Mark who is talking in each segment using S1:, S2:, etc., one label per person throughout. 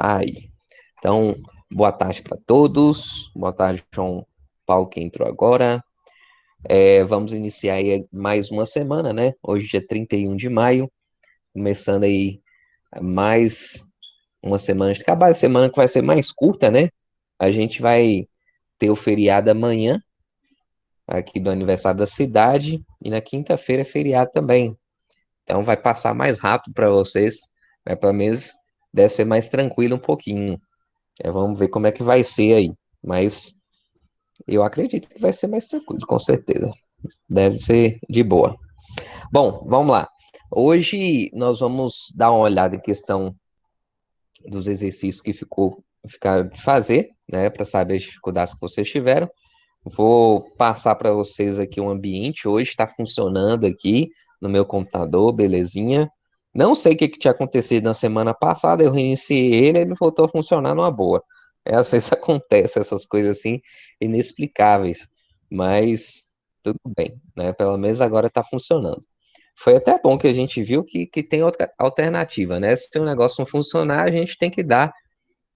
S1: Aí. Então, boa tarde para todos. Boa tarde, João Paulo, que entrou agora. Vamos iniciar aí mais uma semana, né? Hoje, dia 31 de maio, começando aí mais uma semana. De acabar a semana que vai ser mais curta, né? A gente vai ter o feriado amanhã, aqui do aniversário da cidade, e na quinta-feira é feriado também. Então, vai passar mais rápido para vocês, né? Pelo menos deve ser mais tranquilo um pouquinho. Vamos ver como é que vai ser aí. Mas eu acredito que vai ser mais tranquilo, com certeza. Deve ser de boa. Bom, vamos lá. Hoje nós vamos dar uma olhada em questão dos exercícios que ficaram de fazer, né, para saber as dificuldades que vocês tiveram. Vou passar para vocês aqui um ambiente. Hoje está funcionando aqui no meu computador, belezinha. Não sei o que tinha acontecido na semana passada, eu reiniciei ele e ele voltou a funcionar numa boa. Às vezes acontece essas coisas assim, inexplicáveis, mas tudo bem, né? Pelo menos agora está funcionando. Foi até bom que a gente viu que tem outra alternativa, né? Se o negócio não funcionar, a gente tem que dar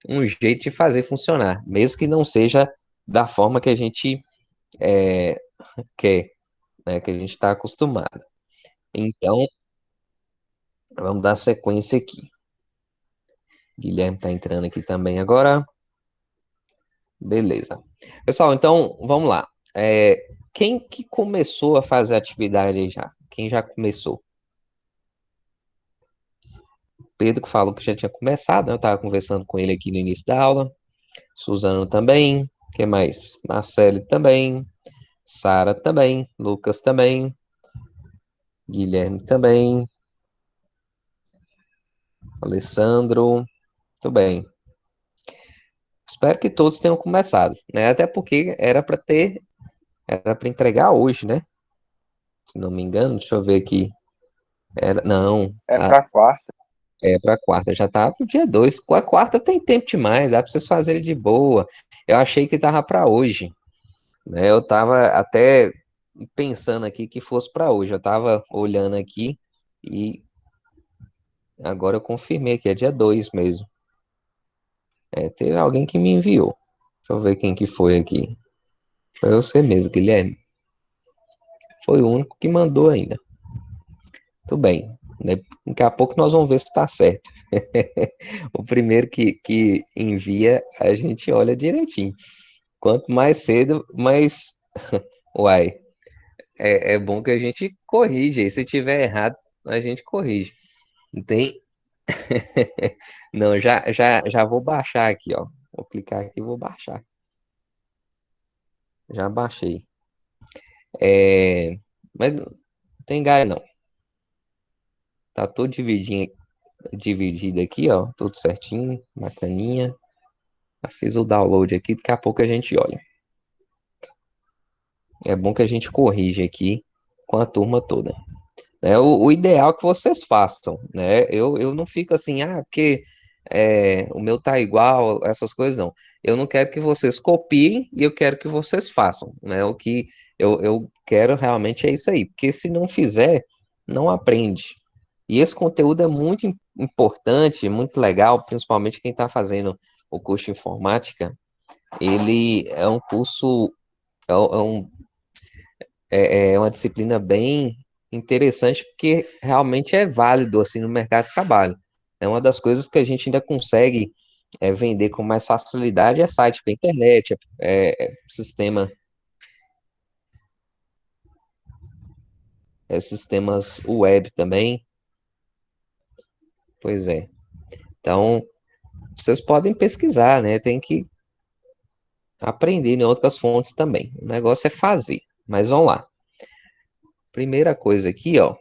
S1: um jeito de fazer funcionar, mesmo que não seja da forma que a gente é, quer, né, que a gente está acostumado. Então, vamos dar sequência aqui. Guilherme está entrando aqui também agora. Beleza. Pessoal, então, vamos lá. Quem que começou a fazer atividade aí já? Quem já começou? Pedro que falou que já tinha começado, né? Eu estava conversando com ele aqui no início da aula. Suzano também. Quem mais? Marcele também. Sara também. Lucas também. Guilherme também. Alessandro. Tudo bem. Espero que todos tenham começado, né? Até porque era para entregar hoje, né? Se não me engano, deixa eu ver aqui. Não,
S2: É para quarta.
S1: é para quarta, já tá pro dia 2. A quarta tem tempo demais, dá para vocês fazerem de boa. Eu achei que tava para hoje, né? Eu tava até pensando aqui que fosse para hoje. Eu tava olhando aqui e agora eu confirmei que é dia 2 mesmo. Teve alguém que me enviou. Deixa eu ver quem que foi aqui. Foi você mesmo, Guilherme. Foi o único que mandou ainda. Tudo bem, né? Daqui a pouco nós vamos ver se está certo. O primeiro que envia, a gente olha direitinho. Quanto mais cedo, mais. Uai, é bom que a gente corrige. E se tiver errado, a gente corrige. Não tem. Não, já vou baixar aqui, ó. Vou clicar aqui e vou baixar. Já baixei. Mas não tem galho, não. Tá tudo dividido aqui, ó. Tudo certinho, bacaninha. Já fiz o download aqui, daqui a pouco a gente olha. É bom que a gente corrige aqui com a turma toda. O ideal é que vocês façam, né? Eu não fico assim, porque o meu tá igual, essas coisas não. Eu não quero que vocês copiem e eu quero que vocês façam, né? O que eu quero realmente é isso aí, porque se não fizer, não aprende. E esse conteúdo é muito importante, muito legal, principalmente quem está fazendo o curso de informática. Ele é um curso, é, um, é uma disciplina bem interessante, porque realmente é válido assim no mercado de trabalho. É uma das coisas que a gente ainda consegue vender com mais facilidade é site para internet, sistemas web também. Pois é. Então, vocês podem pesquisar, né? Tem que aprender em outras fontes também. O negócio é fazer. Mas vamos lá. Primeira coisa aqui, ó,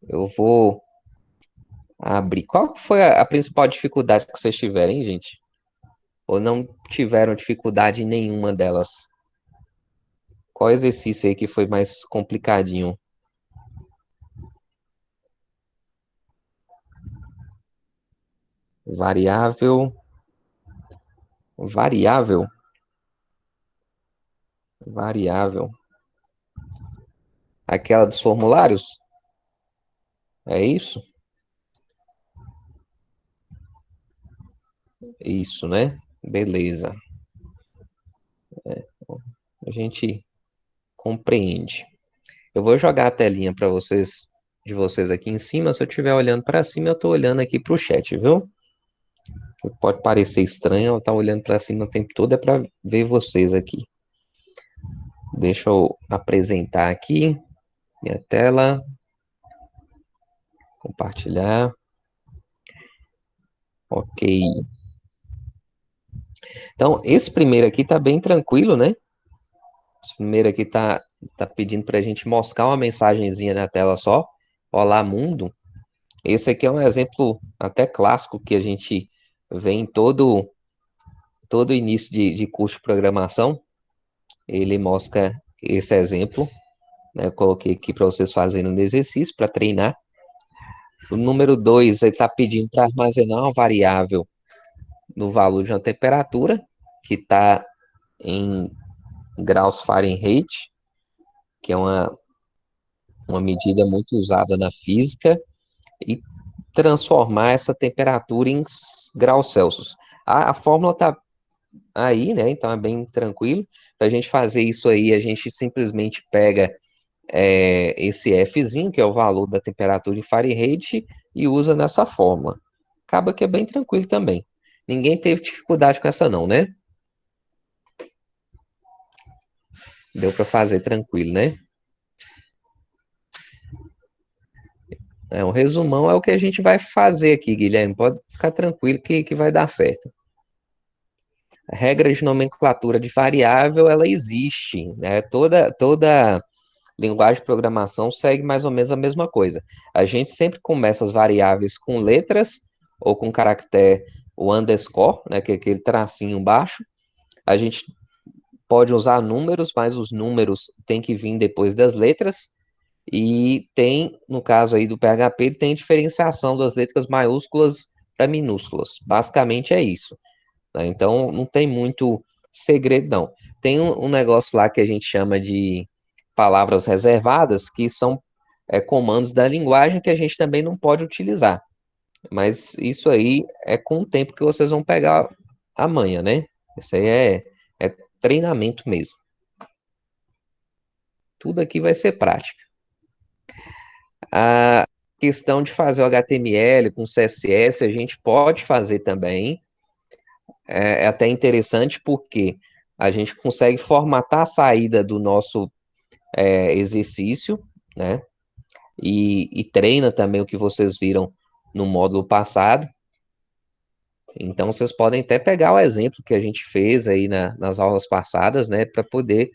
S1: eu vou abrir. Qual que foi a principal dificuldade que vocês tiverem, hein, gente? Ou não tiveram dificuldade em nenhuma delas? Qual exercício aí que foi mais complicadinho? Variável, variável, variável. Aquela dos formulários? É isso? Isso, né? Beleza. A gente compreende. Eu vou jogar a telinha para vocês, de vocês aqui em cima. Se eu estiver olhando para cima, eu estou olhando aqui para o chat, viu? Pode parecer estranho eu estar olhando para cima o tempo todo, é para ver vocês aqui. Deixa eu apresentar aqui minha tela, compartilhar. Ok. Então, esse primeiro aqui tá bem tranquilo, né? Esse primeiro aqui tá pedindo para a gente moscar uma mensagenzinha na tela só. Olá, mundo. Esse aqui é um exemplo até clássico que a gente vê em todo início de curso de programação. Ele mostra esse exemplo, né? Eu coloquei aqui para vocês fazerem um exercício para treinar. O número 2, ele está pedindo para armazenar uma variável no valor de uma temperatura, que está em graus Fahrenheit, que é uma medida muito usada na física, e transformar essa temperatura em graus Celsius. A fórmula está aí, né? Então é bem tranquilo. Para a gente fazer isso aí, a gente simplesmente pega esse Fzinho, que é o valor da temperatura em Fahrenheit, e usa nessa fórmula. Acaba que é bem tranquilo também. Ninguém teve dificuldade com essa não, né? Deu para fazer tranquilo, né? O resumão é o que a gente vai fazer aqui, Guilherme. Pode ficar tranquilo que vai dar certo. A regra de nomenclatura de variável, ela existe, né? Toda linguagem de programação segue mais ou menos a mesma coisa. A gente sempre começa as variáveis com letras ou com caractere o underscore, né, que é aquele tracinho baixo. A gente pode usar números, mas os números têm que vir depois das letras. E tem, no caso aí do PHP, tem diferenciação das letras maiúsculas para minúsculas. Basicamente é isso, né? Então não tem muito segredo, não. Tem um negócio lá que a gente chama de palavras reservadas, que são comandos da linguagem que a gente também não pode utilizar. Mas isso aí é com o tempo que vocês vão pegar a manha, né? Isso aí é treinamento mesmo. Tudo aqui vai ser prática. A questão de fazer o HTML com CSS, a gente pode fazer também. É até interessante porque a gente consegue formatar a saída do nosso exercício, né? E treina também o que vocês viram no módulo passado. Então, vocês podem até pegar o exemplo que a gente fez aí nas aulas passadas, né, para poder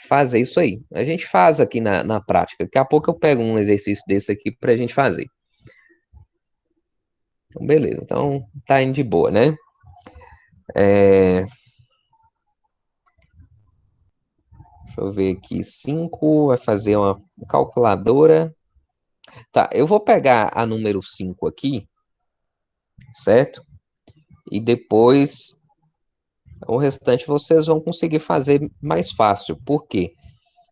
S1: fazer isso aí. A gente faz aqui na prática. Daqui a pouco eu pego um exercício desse aqui para a gente fazer. Então, beleza. Então, tá indo de boa, né? Deixa eu ver aqui. 5 vai fazer uma calculadora. Tá, eu vou pegar a número 5 aqui, certo? E depois o restante vocês vão conseguir fazer mais fácil. Por quê?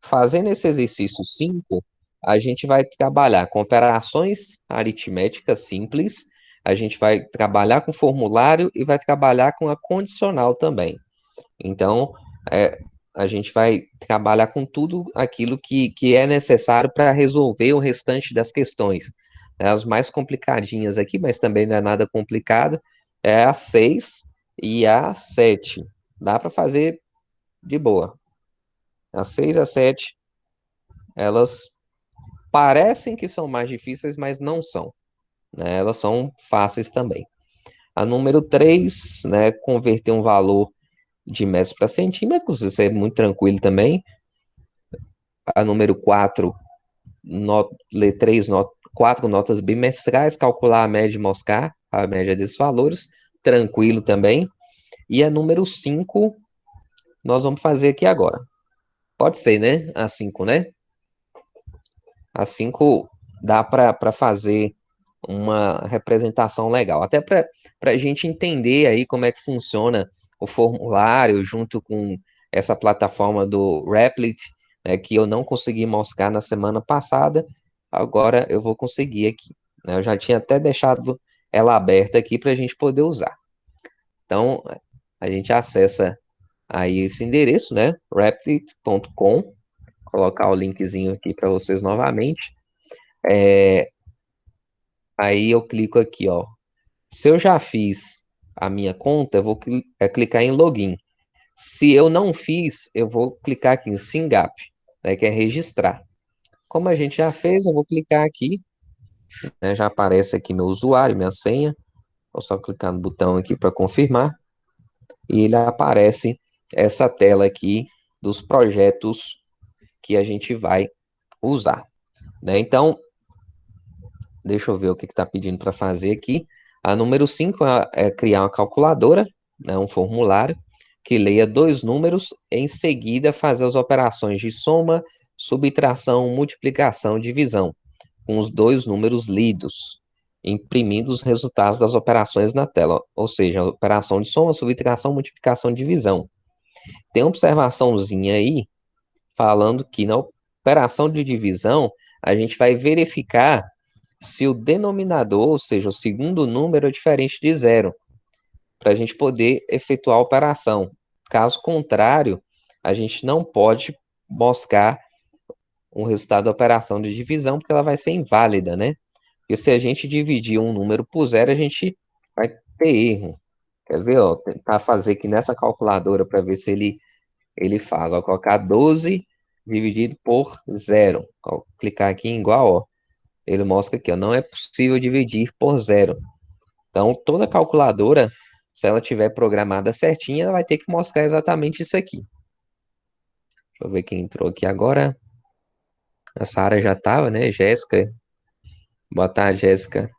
S1: Fazendo esse exercício 5, a gente vai trabalhar com operações aritméticas simples, a gente vai trabalhar com formulário e vai trabalhar com a condicional também. Então, a gente vai trabalhar com tudo aquilo que é necessário para resolver o restante das questões. As mais complicadinhas aqui, mas também não é nada complicado, é a 6 e a 7. Dá para fazer de boa. A 6 e a 7, elas parecem que são mais difíceis, mas não são, né? Elas são fáceis também. A número 3, né, converter um valor de metros para centímetros, isso é muito tranquilo também. A número 4, ler 4 notas bimestrais, calcular a média e moscar a média desses valores, tranquilo também. E a número 5, nós vamos fazer aqui agora. Pode ser, né? A 5, né? A 5 dá para fazer uma representação legal. Até para a gente entender aí como é que funciona o formulário junto com essa plataforma do Replit, né, que eu não consegui mostrar na semana passada, agora eu vou conseguir aqui, né? Eu já tinha até deixado ela aberta aqui para a gente poder usar. Então, a gente acessa aí esse endereço, né? Replit.com. Colocar o linkzinho aqui para vocês novamente. Aí eu clico aqui, ó. Se eu já fiz a minha conta, eu vou clicar em login. Se eu não fiz, eu vou clicar aqui em Sign Up, né, que é registrar. Como a gente já fez, eu vou clicar aqui, né, já aparece aqui meu usuário, minha senha. Vou só clicar no botão aqui para confirmar. E ele aparece essa tela aqui dos projetos que a gente vai usar, né? Então, deixa eu ver o que está pedindo para fazer aqui. A número 5 é criar uma calculadora, né, um formulário, que leia dois números, em seguida fazer as operações de soma, subtração, multiplicação, divisão, com os dois números lidos, imprimindo os resultados das operações na tela, ou seja, a operação de soma, subtração, multiplicação, divisão. Tem uma observaçãozinha aí, falando que na operação de divisão, a gente vai verificar se o denominador, ou seja, o segundo número é diferente de zero, para a gente poder efetuar a operação. Caso contrário, a gente não pode mostrar o resultado da operação de divisão, porque ela vai ser inválida, né? Porque se a gente dividir um número por zero, a gente vai ter erro. Quer ver, ó? Tentar fazer aqui nessa calculadora para ver se ele faz. Ó, colocar 12 dividido por zero. Ó, clicar aqui em igual, ó. Ele mostra aqui, ó, não é possível dividir por zero. Então, toda calculadora, se ela tiver programada certinha, ela vai ter que mostrar exatamente isso aqui. Deixa eu ver quem entrou aqui agora. A Sara já estava, né? Jéssica. Boa tarde, Jéssica.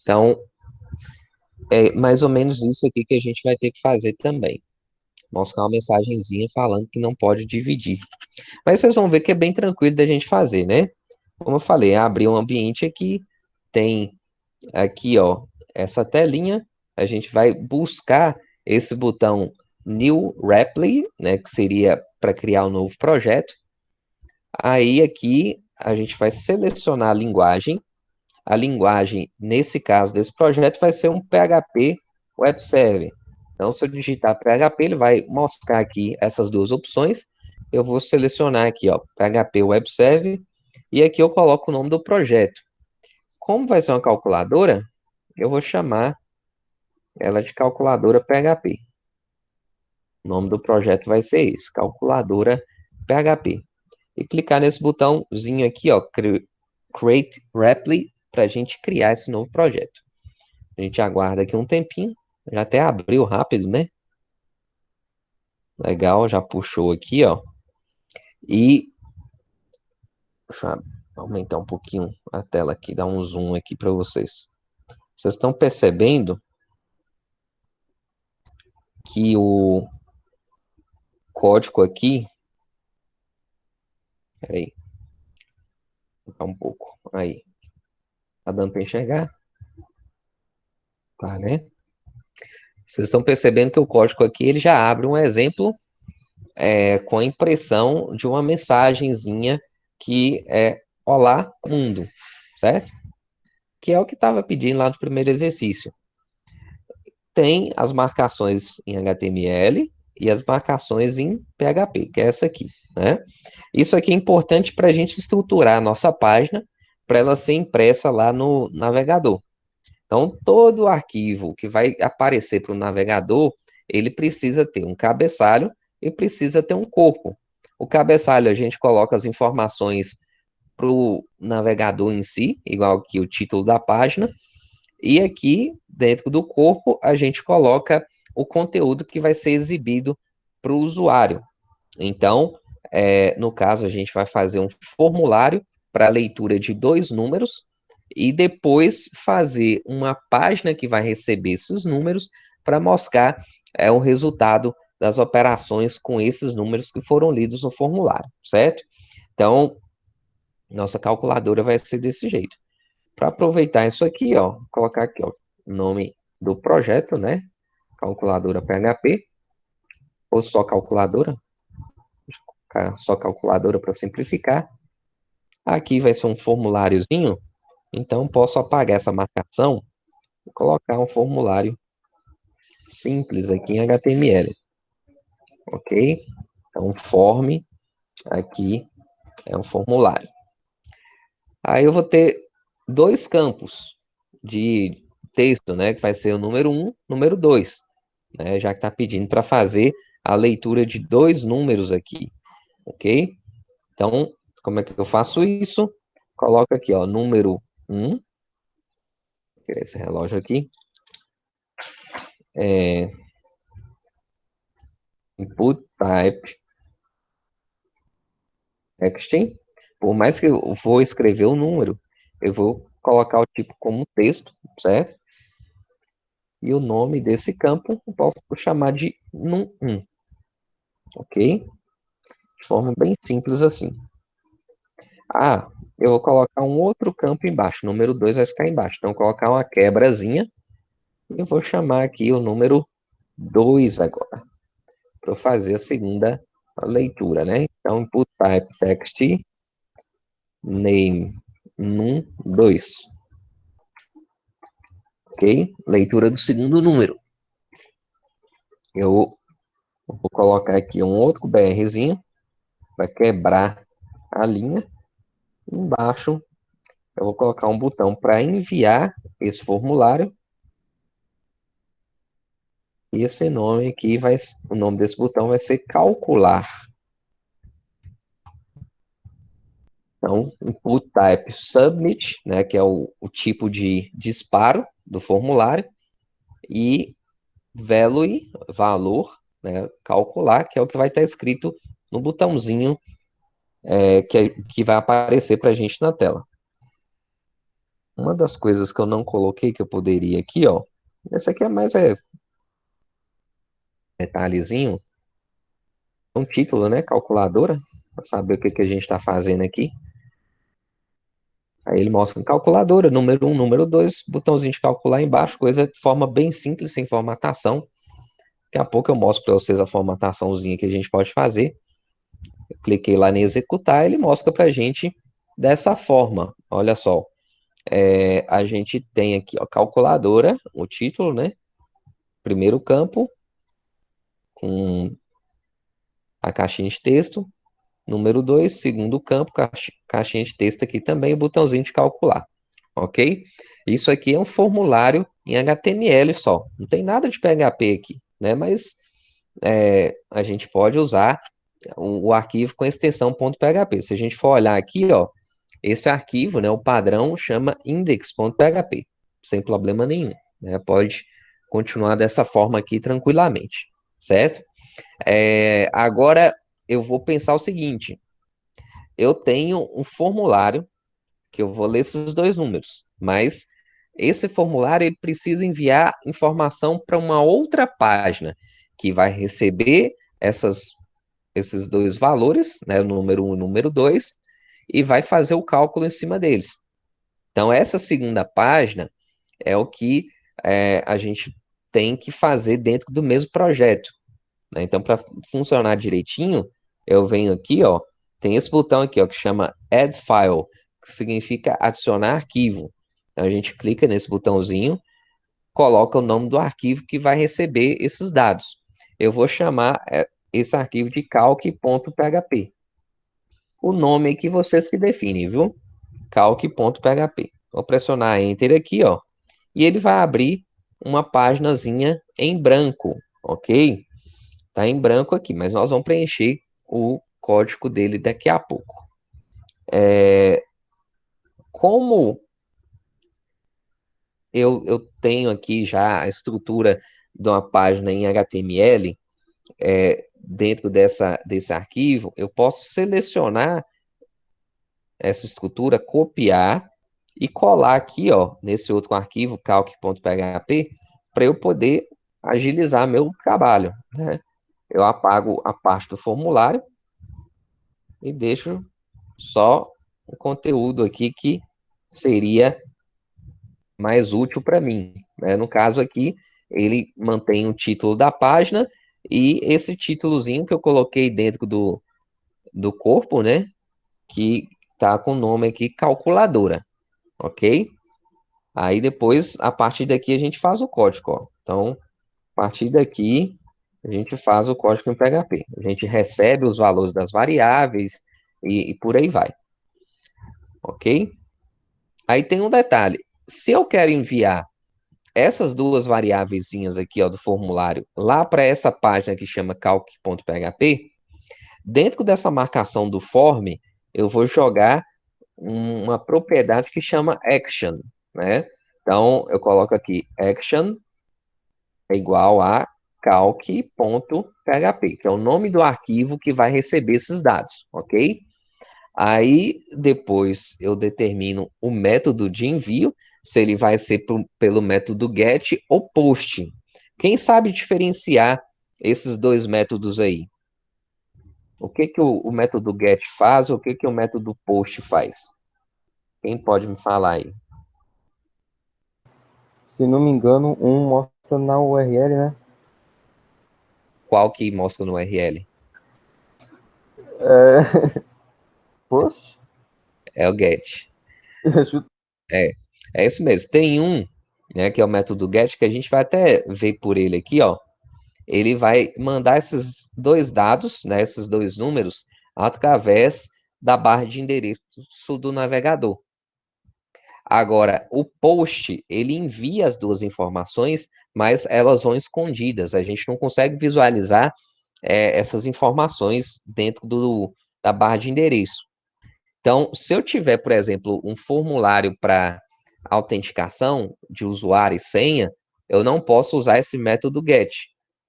S1: Então, é mais ou menos isso aqui que a gente vai ter que fazer também. Mostrar uma mensagenzinha falando que não pode dividir. Mas vocês vão ver que é bem tranquilo da gente fazer, né? Como eu falei, abrir um ambiente aqui, tem aqui, ó, essa telinha, a gente vai buscar esse botão New Repli, né, que seria para criar um novo projeto. Aí aqui a gente vai selecionar a linguagem. A linguagem, nesse caso desse projeto, vai ser um PHP Web Server. Então, se eu digitar PHP, ele vai mostrar aqui essas duas opções. Eu vou selecionar aqui, ó, PHP Web Server, e aqui eu coloco o nome do projeto. Como vai ser uma calculadora, eu vou chamar ela de calculadora PHP. O nome do projeto vai ser esse, calculadora PHP. E clicar nesse botãozinho aqui, ó, Create Repli, para a gente criar esse novo projeto. A gente aguarda aqui um tempinho, já até abriu rápido, né? Legal, já puxou aqui, ó. E deixa eu aumentar um pouquinho a tela aqui, dar um zoom aqui para vocês. Vocês estão percebendo que o código aqui, peraí, um pouco, aí, tá dando para enxergar? Tá, né? Vocês estão percebendo que o código aqui, ele já abre um exemplo com a impressão de uma mensagenzinha que é Olá, mundo, certo? Que é o que estava pedindo lá no primeiro exercício. Tem as marcações em HTML e as marcações em PHP, que é essa aqui, né? Isso aqui é importante para a gente estruturar a nossa página para ela ser impressa lá no navegador. Então, todo arquivo que vai aparecer para o navegador, ele precisa ter um cabeçalho e precisa ter um corpo. O cabeçalho, a gente coloca as informações para o navegador em si, igual aqui o título da página, e aqui, dentro do corpo, a gente coloca o conteúdo que vai ser exibido para o usuário. Então, no caso, a gente vai fazer um formulário para leitura de dois números e depois fazer uma página que vai receber esses números para mostrar o resultado das operações com esses números que foram lidos no formulário, certo? Então, nossa calculadora vai ser desse jeito. Para aproveitar isso aqui, ó, colocar aqui, ó, o nome do projeto, né? Calculadora PHP, ou só calculadora, só calculadora para simplificar. Aqui vai ser um formuláriozinho, então posso apagar essa marcação Vou colocar um formulário simples aqui em HTML, ok? Então, form aqui é um formulário. Aí eu vou ter dois campos de texto, né? Que vai ser o número 1, número 2, né? Já que está pedindo para fazer a leitura de dois números aqui, ok? Então, como é que eu faço isso? Coloco aqui, ó, número 1, vou tirar esse relógio aqui, input type text. Por mais que eu vou escrever o número, eu vou colocar o tipo como texto, certo? E o nome desse campo eu posso chamar de num1, ok? De forma bem simples assim. Ah, eu vou colocar um outro campo embaixo, número 2 vai ficar embaixo. Então, vou colocar uma quebrazinha e vou chamar aqui o número 2 agora, para eu fazer a segunda leitura, né? Então, input type text name num2, ok? Leitura do segundo número. Eu vou colocar aqui um outro BRzinho para quebrar a linha. Embaixo, eu vou colocar um botão para enviar esse formulário. E esse nome aqui o nome desse botão vai ser calcular. Então, input type submit, né, que é o tipo de disparo do formulário, e value, valor, né, calcular, que é o que vai estar escrito no botãozinho que vai aparecer para a gente na tela. Uma das coisas que eu não coloquei, que eu poderia aqui, ó, essa aqui é mais detalhezinho, um título, né, calculadora, para saber o que a gente está fazendo aqui. Aí ele mostra calculadora, número 1, número 2, botãozinho de calcular embaixo, coisa de forma bem simples, sem formatação. Daqui a pouco eu mostro para vocês a formataçãozinha que a gente pode fazer. Eu cliquei lá em executar, ele mostra para a gente dessa forma. Olha só, a gente tem aqui, ó, calculadora, o título, né? Primeiro campo, com a caixinha de texto. Número 2, segundo campo, caixinha de texto aqui também, o botãozinho de calcular, ok? Isso aqui é um formulário em HTML só, não tem nada de PHP aqui, né? Mas a gente pode usar o arquivo com extensão .php. Se a gente for olhar aqui, ó, esse arquivo, né, o padrão chama index.php, sem problema nenhum, né? Pode continuar dessa forma aqui tranquilamente, certo? Agora eu vou pensar o seguinte: eu tenho um formulário que eu vou ler esses dois números, mas esse formulário ele precisa enviar informação para uma outra página que vai receber esses dois valores, né, o número 1 e o número 2, e vai fazer o cálculo em cima deles. Então, essa segunda página é o que a gente tem que fazer dentro do mesmo projeto, né? Então, para funcionar direitinho, eu venho aqui, ó, tem esse botão aqui, ó, que chama Add File, que significa adicionar arquivo. Então, a gente clica nesse botãozinho, coloca o nome do arquivo que vai receber esses dados. Eu vou chamar esse arquivo de calc.php. O nome que vocês que definem, viu? Calc.php. Vou pressionar Enter aqui, ó, e ele vai abrir uma páginazinha em branco, ok? Tá em branco aqui, mas nós vamos preencher o código dele daqui a pouco. Como eu tenho aqui já a estrutura de uma página em HTML, dentro desse arquivo, eu posso selecionar essa estrutura, copiar e colar aqui, ó, nesse outro arquivo, calc.php, para eu poder agilizar meu trabalho, né? Eu apago a parte do formulário e deixo só o conteúdo aqui que seria mais útil para mim, né? No caso aqui, ele mantém o título da página e esse títulozinho que eu coloquei dentro do corpo, né? Que tá com o nome aqui calculadora, ok? Aí depois, a partir daqui, a gente faz o código, ó. Então, a partir daqui, a gente faz o código em PHP. A gente recebe os valores das variáveis e por aí vai, ok? Aí tem um detalhe. Se eu quero enviar essas duas variáveiszinhas aqui, ó, do formulário, lá para essa página que chama calc.php, dentro dessa marcação do form, eu vou jogar uma propriedade que chama action, né? Então, eu coloco aqui action é igual a calc.php, que é o nome do arquivo que vai receber esses dados, ok? Aí, depois, eu determino o método de envio, se ele vai ser pelo método get ou post. Quem sabe diferenciar esses dois métodos aí? O que que o método get faz, o que que o método post faz? Quem pode me falar aí?
S2: Se não me engano, um mostra na URL, né?
S1: Qual que mostra no URL?
S2: Poxa,
S1: É o get.
S2: ajuda.
S1: É, é isso mesmo. Tem um, né, que é o método get, que a gente vai até ver por ele aqui, ó. Ele vai mandar esses dois dados, né, esses dois números, através da barra de endereço do navegador. Agora, o post, ele envia as duas informações, mas elas vão escondidas. A gente não consegue visualizar essas informações dentro da barra de endereço. Então, se eu tiver, por exemplo, um formulário para autenticação de usuário e senha, eu não posso usar esse método get,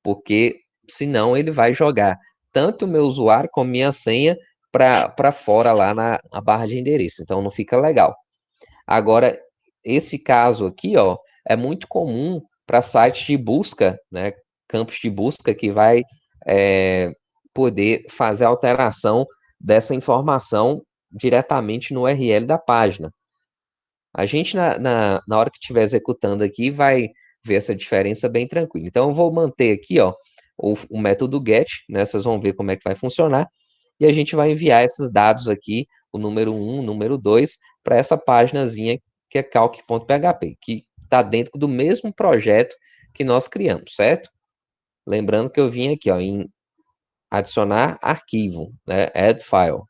S1: porque senão ele vai jogar tanto o meu usuário como minha senha para fora lá na barra de endereço. Então, não fica legal. Agora, esse caso aqui, ó, é muito comum para sites de busca, né, campos de busca que vai poder fazer alteração dessa informação diretamente no URL da página. A gente, na hora que estiver executando aqui, vai ver essa diferença bem tranquilo. Então, eu vou manter aqui, ó, o método get, né, vocês vão ver como é que vai funcionar, e a gente vai enviar esses dados aqui, o número 1, o número 2, para essa paginazinha que é calc.php, que está dentro do mesmo projeto que nós criamos, certo? Lembrando que eu vim aqui, ó, em adicionar arquivo, né, add file.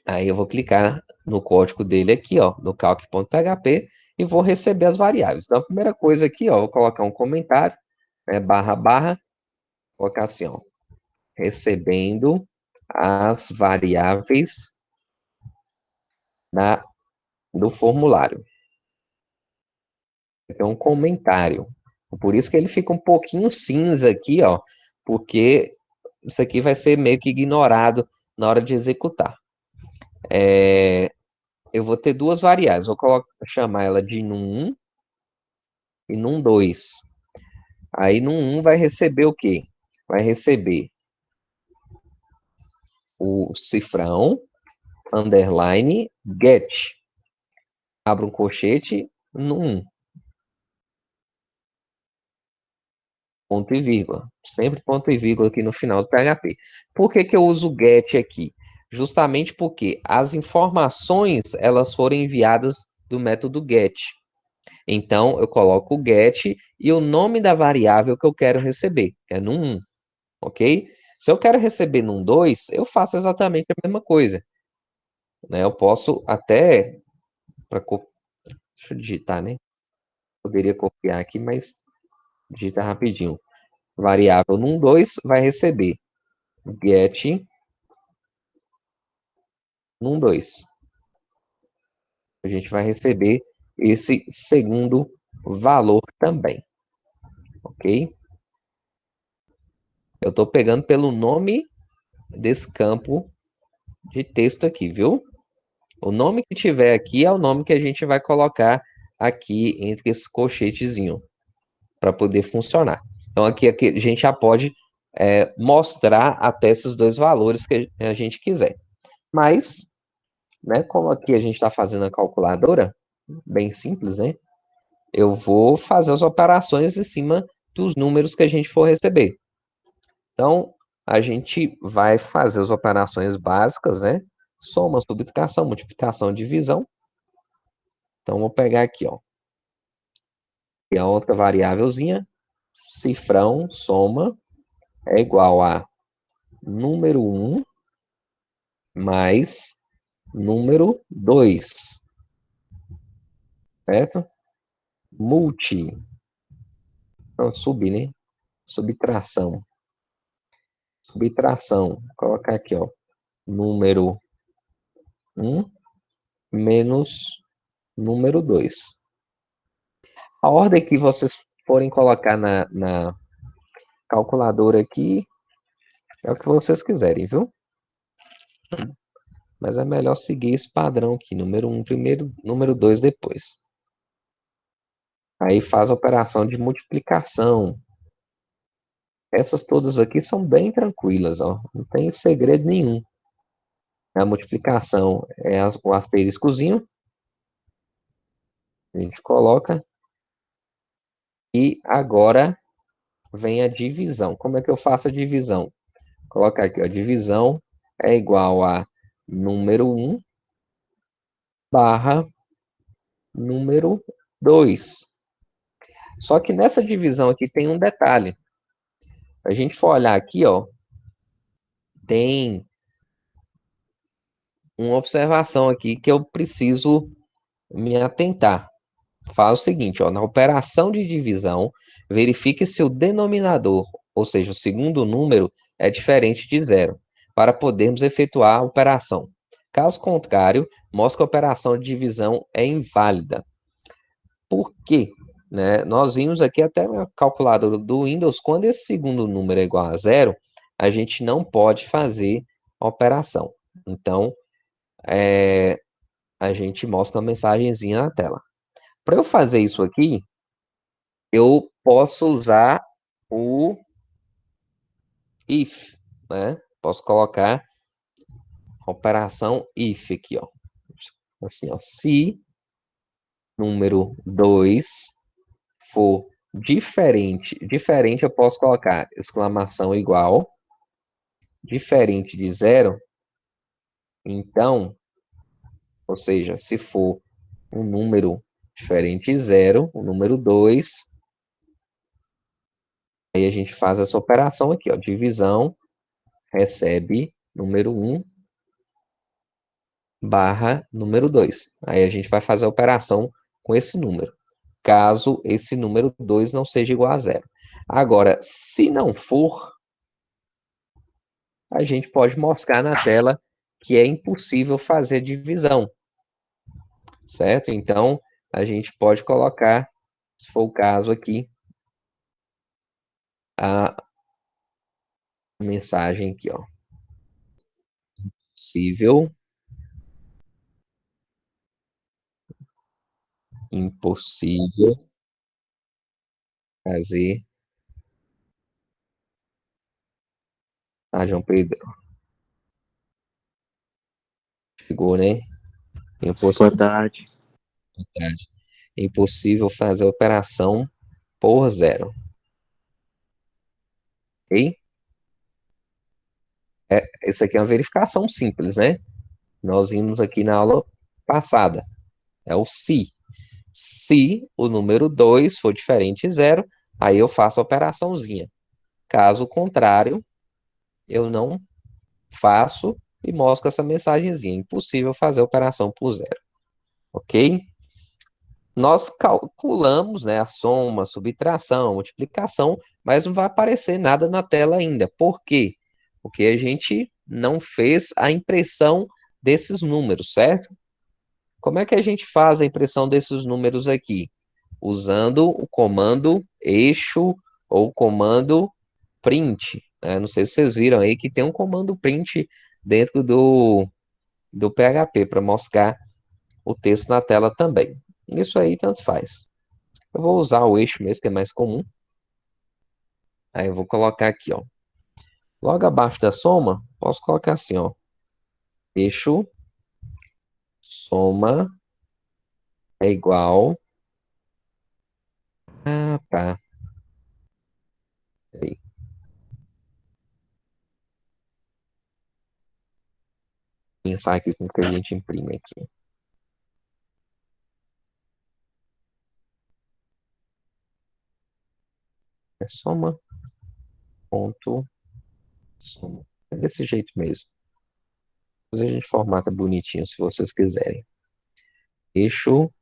S1: Aí eu vou clicar no código dele aqui, ó, no calc.php, e vou receber as variáveis. Então, a primeira coisa aqui, ó, vou colocar um comentário, né, barra, barra, colocar assim, ó, recebendo as variáveis do formulário. Aqui é um comentário. Por isso que ele fica um pouquinho cinza aqui, ó, porque isso aqui vai ser meio que ignorado na hora de executar. Eu vou ter duas variáveis, vou chamar ela de num1 e num2. Aí num1 vai receber o quê? Vai receber o cifrão, underline, get. Abra um colchete, num1, ponto e vírgula. Sempre ponto e vírgula aqui no final do PHP. Por que que eu uso get aqui? Justamente porque as informações, elas foram enviadas do método get. Então, eu coloco o get e o nome da variável que eu quero receber, que é num1, ok? Se eu quero receber num2, eu faço exatamente a mesma coisa, né? Eu posso até, deixa eu digitar, né? Poderia copiar aqui, mas digita rapidinho. Variável num2 vai receber get num2. A gente vai receber esse segundo valor também, ok? Eu estou pegando pelo nome desse campo de texto aqui, viu? O nome que tiver aqui é o nome que a gente vai colocar aqui entre esse colchetezinho para poder funcionar. Então aqui a gente já pode mostrar até esses dois valores que a gente quiser. Mas, né, como aqui a gente está fazendo a calculadora, bem simples, né? Eu vou fazer as operações em cima dos números que a gente for receber. Então, a gente vai fazer as operações básicas, né? Soma, subtração, multiplicação, divisão. Então, vou pegar aqui, ó. E a outra variávelzinha, cifrão, soma, é igual a número 1 mais número 2, certo? Multi, não, né? Subtração. Subtração, vou colocar aqui, ó, número 1 menos número 2. A ordem que vocês forem colocar na calculadora aqui é o que vocês quiserem, viu? Mas é melhor seguir esse padrão aqui, número 1 primeiro, número 2 depois. Aí faz a operação de multiplicação. Essas todas aqui são bem tranquilas, ó. Não tem segredo nenhum. A multiplicação é o asteriscozinho. A gente coloca. E agora vem a divisão. Como é que eu faço a divisão? Colocar aqui, ó. Divisão é igual a número 1 barra número 2. Só que nessa divisão aqui tem um detalhe. A gente for olhar aqui, ó, tem uma observação aqui que eu preciso me atentar. Faz o seguinte, ó, na operação de divisão, verifique se o denominador, ou seja, o segundo número, é diferente de zero, para podermos efetuar a operação. Caso contrário, mostre que a operação de divisão é inválida. Por quê? Né? Nós vimos aqui até na calculadora do Windows, quando esse segundo número é igual a zero, a gente não pode fazer a operação. Então, a gente mostra uma mensagenzinha na tela. Para eu fazer isso aqui, eu posso usar o if, né? Posso colocar a operação if aqui, ó. Assim, ó, se número 2 for diferente eu posso colocar exclamação igual, diferente de zero, então, ou seja, se for um número diferente de zero, o número 2, aí a gente faz essa operação aqui, ó, divisão, recebe número 1 barra número 2. Aí a gente vai fazer a operação com esse número, caso esse número 2 não seja igual a zero. Agora, se não for, a gente pode mostrar na tela que é impossível fazer divisão, certo? Então, a gente pode colocar, se for o caso aqui, a mensagem aqui, ó. Impossível, impossível fazer. Ah, João Pedro, chegou, né?
S2: Boa
S1: Impossível,
S2: tarde.
S1: impossível fazer a operação por zero. Ok? Isso aqui é uma verificação simples, né? Nós vimos aqui na aula passada. É o se. Se o número 2 for diferente de zero, aí eu faço a operaçãozinha. Caso contrário, eu não faço e mostro essa mensagenzinha. Impossível fazer a operação por zero. Ok? Nós calculamos, né, a soma, a subtração, a multiplicação, mas não vai aparecer nada na tela ainda. Por quê? Porque a gente não fez a impressão desses números, certo? Como é que a gente faz a impressão desses números aqui? Usando o comando eixo ou comando print, né? Não sei se vocês viram aí que tem um comando print dentro do PHP para mostrar o texto na tela também. Isso aí tanto faz. Eu vou usar o eixo mesmo, que é mais comum. Aí eu vou colocar aqui, ó. Logo abaixo da soma, posso colocar assim, ó. Eixo soma é igual. Ah, tá. Peraí. Pensar aqui com o que a gente imprime aqui. É soma, ponto, soma. É desse jeito mesmo. Depois a gente formata bonitinho se vocês quiserem. Eixo,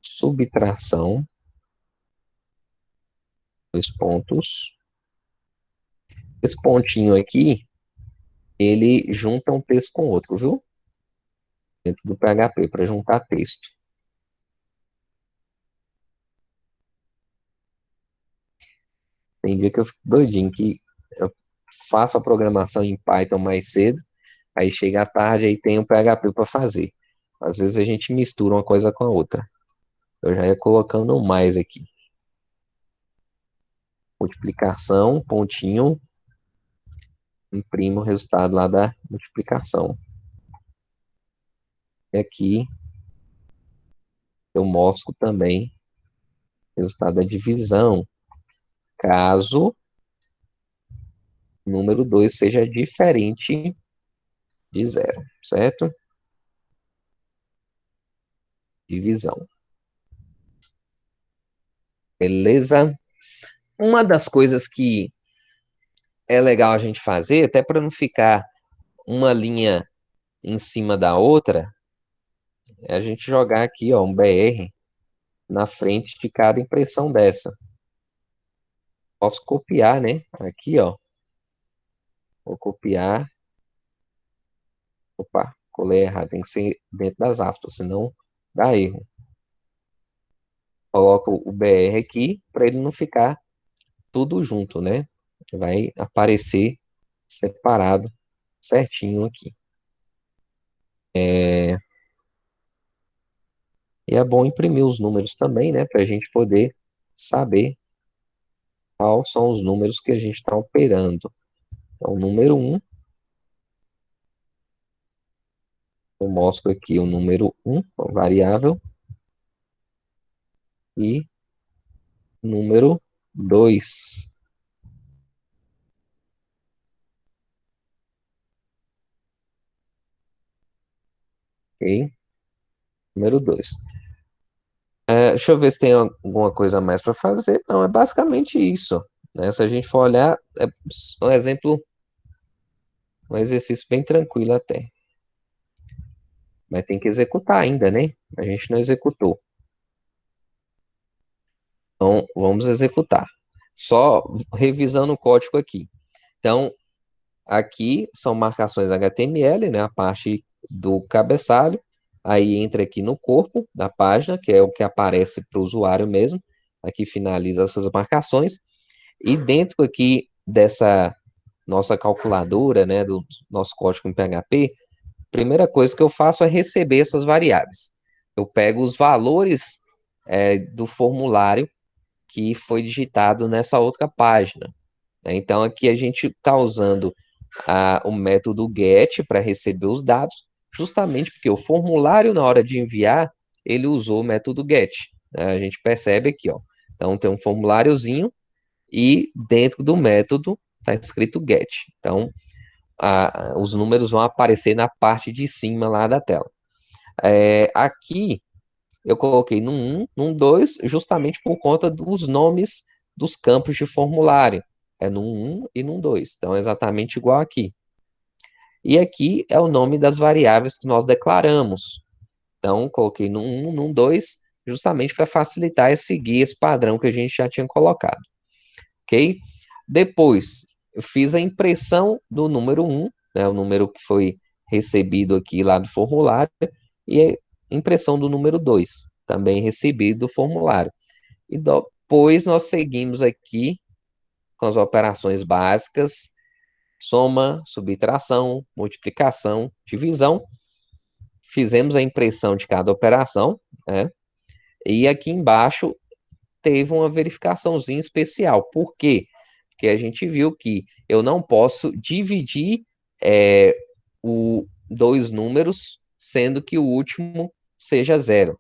S1: subtração, dois pontos. Esse pontinho aqui, ele junta um texto com outro, viu? Dentro do PHP, para juntar texto. Tem dia que eu fico doidinho, que eu faço a programação em Python mais cedo, aí chega à tarde, aí tem um PHP para fazer. Às vezes a gente mistura uma coisa com a outra. Eu já ia colocando um mais aqui. Multiplicação, pontinho, imprimo o resultado lá da multiplicação. E aqui eu mostro também o resultado da divisão, caso o número 2 seja diferente de zero, certo? Divisão. Beleza? Uma das coisas que é legal a gente fazer, até para não ficar uma linha em cima da outra, é a gente jogar aqui, ó, um BR na frente de cada impressão dessa. Posso copiar, né? Aqui, ó. Vou copiar. Opa, colei errado. Tem que ser dentro das aspas, senão dá erro. Coloco o BR aqui para ele não ficar tudo junto, né? Vai aparecer separado certinho aqui. E é bom imprimir os números também, né? Para a gente poder saber quais são os números que a gente está operando. Então, número 1, eu mostro aqui o número 1, a variável, e número 2. Ok? Número 2. Deixa eu ver se tem alguma coisa a mais para fazer. Não, é basicamente isso. Né? Se a gente for olhar, é um exemplo, um exercício bem tranquilo até. Mas tem que executar ainda, né? A gente não executou. Então, vamos executar. Só revisando o código aqui. Então, aqui são marcações HTML, né? A parte do cabeçalho. Aí entra aqui no corpo da página, que é o que aparece para o usuário mesmo. Aqui finaliza essas marcações. E dentro aqui dessa nossa calculadora, né, do nosso código em PHP, a primeira coisa que eu faço é receber essas variáveis. Eu pego os valores do formulário que foi digitado nessa outra página. Né? Então, aqui a gente está usando o método get para receber os dados, justamente porque o formulário, na hora de enviar, ele usou o método get. Né? A gente percebe aqui, ó. Então, tem um formuláriozinho e dentro do método está escrito get. Então, os números vão aparecer na parte de cima lá da tela. Aqui eu coloquei no 1, no 2, justamente por conta dos nomes dos campos de formulário. É no 1 e no 2, então é exatamente igual aqui. E aqui é o nome das variáveis que nós declaramos. Então, coloquei no 1, no 2, justamente para facilitar e seguir esse padrão que a gente já tinha colocado. Ok? Depois, eu fiz a impressão do número 1, né, o número que foi recebido aqui lá do formulário, e a impressão do número 2, também recebido do formulário. E depois nós seguimos aqui com as operações básicas, soma, subtração, multiplicação, divisão. Fizemos a impressão de cada operação, né? E aqui embaixo teve uma verificaçãozinha especial. Por quê? Porque a gente viu que eu não posso dividir dois números, sendo que o último seja zero.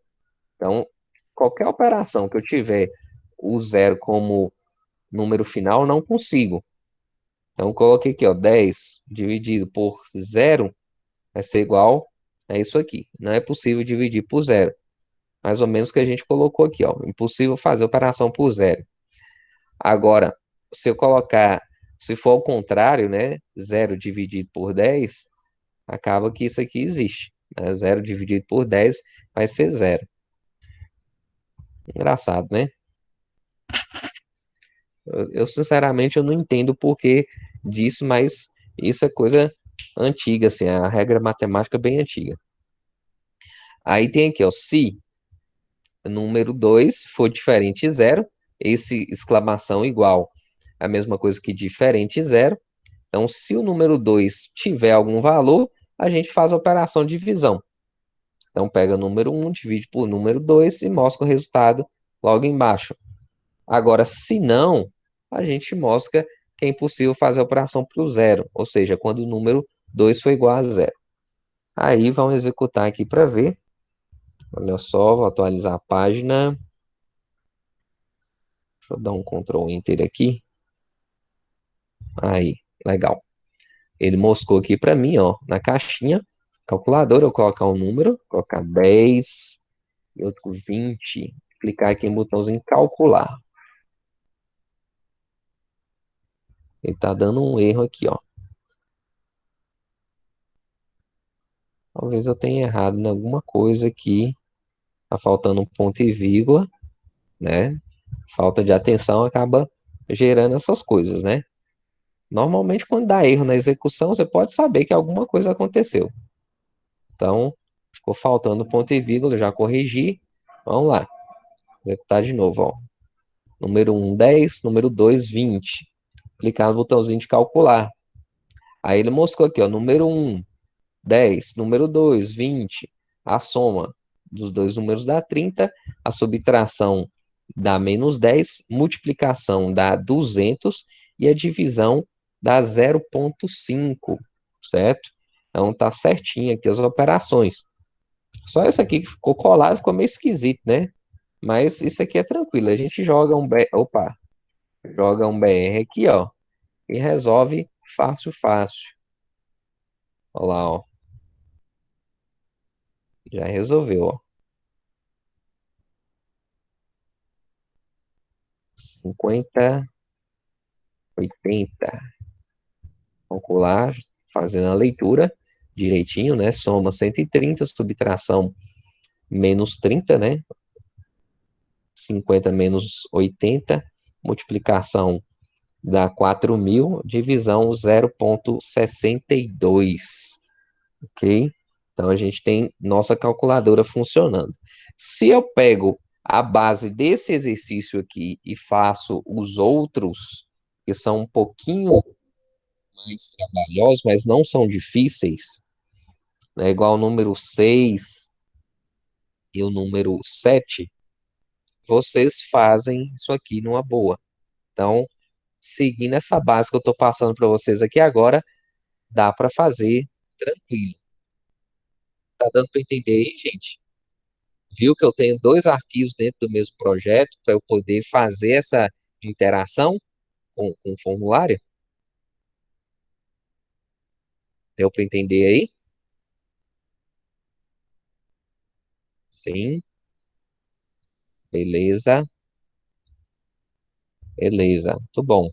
S1: Então, qualquer operação que eu tiver o zero como número final, eu não consigo. Então, coloquei aqui, ó, 10 dividido por zero vai ser igual a isso aqui. Não é possível dividir por zero. Mais ou menos o que a gente colocou aqui, ó. Impossível fazer operação por zero. Agora, se eu colocar, se for ao contrário, né? 0 dividido por 10, acaba que isso aqui existe, né? 0 dividido por 10 vai ser zero. Engraçado, né? Sinceramente eu não entendo o porquê disso, mas isso é coisa antiga, assim, a regra matemática é bem antiga. Aí tem aqui, ó, se número 2 for diferente de zero, esse exclamação igual é a mesma coisa que diferente de zero. Então, se o número 2 tiver algum valor, a gente faz a operação de divisão. Então, pega o número 1, divide por número 2 e mostra o resultado logo embaixo. Agora, se não, a gente mostra que é impossível fazer a operação para o zero, ou seja, quando o número 2 for igual a zero. Aí, vamos executar aqui para ver. Olha só, vou atualizar a página. Deixa eu dar um Ctrl Enter aqui. Aí, legal. Ele moscou aqui para mim, ó, na caixinha. Calculadora, eu colocar um número, colocar 10 e outro 20. Clicar aqui no botãozinho calcular. Ele tá dando um erro aqui, ó. Talvez eu tenha errado em alguma coisa aqui. Tá faltando um ponto e vírgula, né? Falta de atenção acaba gerando essas coisas, né? Normalmente, quando dá erro na execução, você pode saber que alguma coisa aconteceu. Então, ficou faltando ponto e vírgula, eu já corrigi. Vamos lá. Executar de novo, ó. Número 1, 10. Número 2, 20. Clicar no botãozinho de calcular. Aí ele mostrou aqui, ó. Número 1, 10. Número 2, 20. A soma dos dois números dá 30. A subtração dá menos 10. Multiplicação dá 200. E a divisão dá 0,5. Certo? Então tá certinho aqui as operações. Só esse aqui que ficou colado, ficou meio esquisito, né? Mas isso aqui é tranquilo. A gente joga um joga um BR aqui, ó, e resolve fácil, fácil. Olha lá, ó. Já resolveu, ó. 50, 80. Calcular, fazendo a leitura direitinho, né? Soma 130, subtração menos 30, né? 50 menos 80, multiplicação dá 4.000, divisão 0,62. Ok? Então a gente tem nossa calculadora funcionando. Se eu pego a base desse exercício aqui e faço os outros, que são um pouquinho mais trabalhosos, mas não são difíceis, né, igual o número 6 e o número 7, vocês fazem isso aqui numa boa. Então, seguindo essa base que eu estou passando para vocês aqui agora, dá para fazer tranquilo. Tá dando para entender aí, gente? Viu que eu tenho dois arquivos dentro do mesmo projeto para eu poder fazer essa interação com o formulário? Deu para entender aí? Sim, beleza, beleza, muito bom.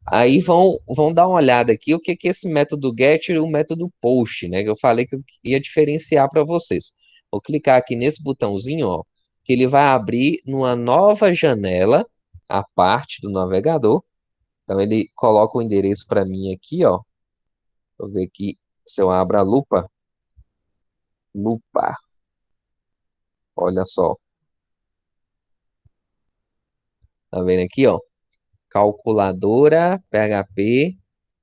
S1: Aí vão dar uma olhada aqui o que que é esse método get e o método post, né? Que eu falei que eu ia diferenciar para vocês. Vou clicar aqui nesse botãozinho, ó, que ele vai abrir numa nova janela a parte do navegador. Então ele coloca o endereço para mim aqui, ó. Vou ver aqui se eu abro a lupa. Lupa, olha só. Tá vendo aqui, ó? Calculadora PHP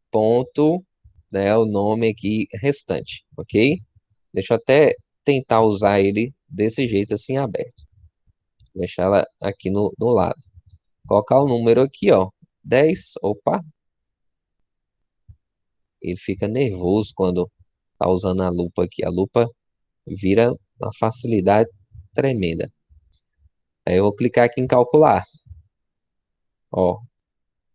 S1: ponto, né, o nome aqui restante, ok? Deixa eu até tentar usar ele desse jeito assim aberto. Deixar ela aqui no lado. Colocar o número aqui, ó. 10. Opa, ele fica nervoso quando tá usando a lupa aqui. A lupa vira uma facilidade tremenda. Aí eu vou clicar aqui em calcular. Ó,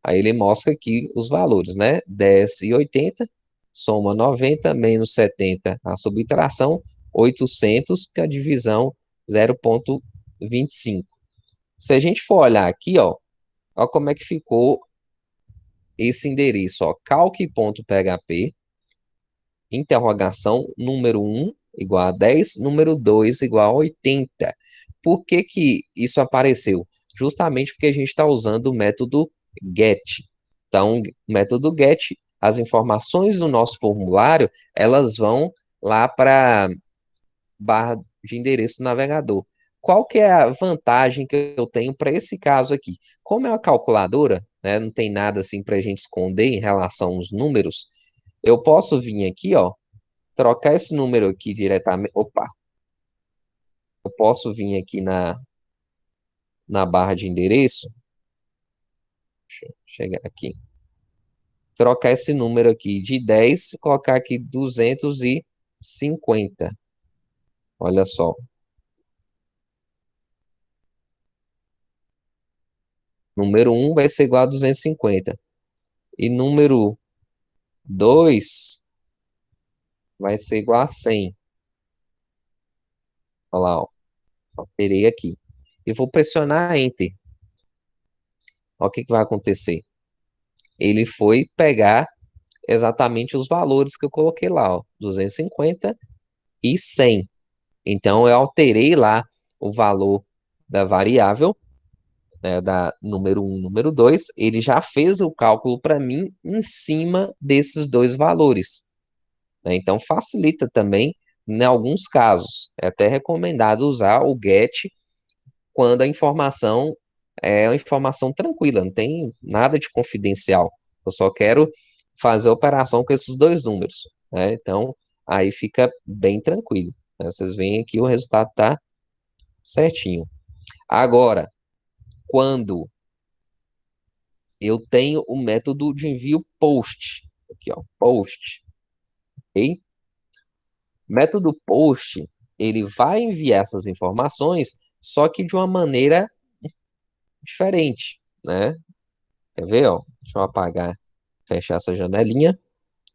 S1: aí ele mostra aqui os valores, né? 10 e 80, soma 90 menos 70, a subtração, 800, que é a divisão 0,25. Se a gente for olhar aqui, ó como é que ficou esse endereço, ó, calc.php, interrogação, número 1 igual a 10, número 2 igual a 80. Por que que isso apareceu? Justamente porque a gente está usando o método get. Então, o método get, as informações do nosso formulário, elas vão lá para barra de endereço do navegador. Qual que é a vantagem que eu tenho para esse caso aqui? Como é uma calculadora, né, não tem nada assim para a gente esconder em relação aos números, eu posso vir aqui, ó, trocar esse número aqui diretamente. Opa, eu posso vir aqui na barra de endereço. Deixa eu chegar aqui. Trocar esse número aqui de 10 e colocar aqui 250. Olha só. Número 1 vai ser igual a 250. E número 2 vai ser igual a 100. Olha lá, ó. Alterei aqui. E vou pressionar Enter. Olha o que que vai acontecer. Ele foi pegar exatamente os valores que eu coloquei lá, ó. 250 e 100. Então, eu alterei lá o valor da variável, né, da número 1 número 2. Ele já fez o cálculo para mim em cima desses dois valores, né? Então, facilita também em alguns casos. É até recomendado usar o get quando a informação é uma informação tranquila, não tem nada de confidencial. Eu só quero fazer a operação com esses dois números, né? Então, aí fica bem tranquilo, né? Vocês veem aqui o resultado está certinho. Agora, quando eu tenho o método de envio post, aqui ó, post, ok? Método post, ele vai enviar essas informações, só que de uma maneira diferente, né? Quer ver, ó? Deixa eu apagar, fechar essa janelinha,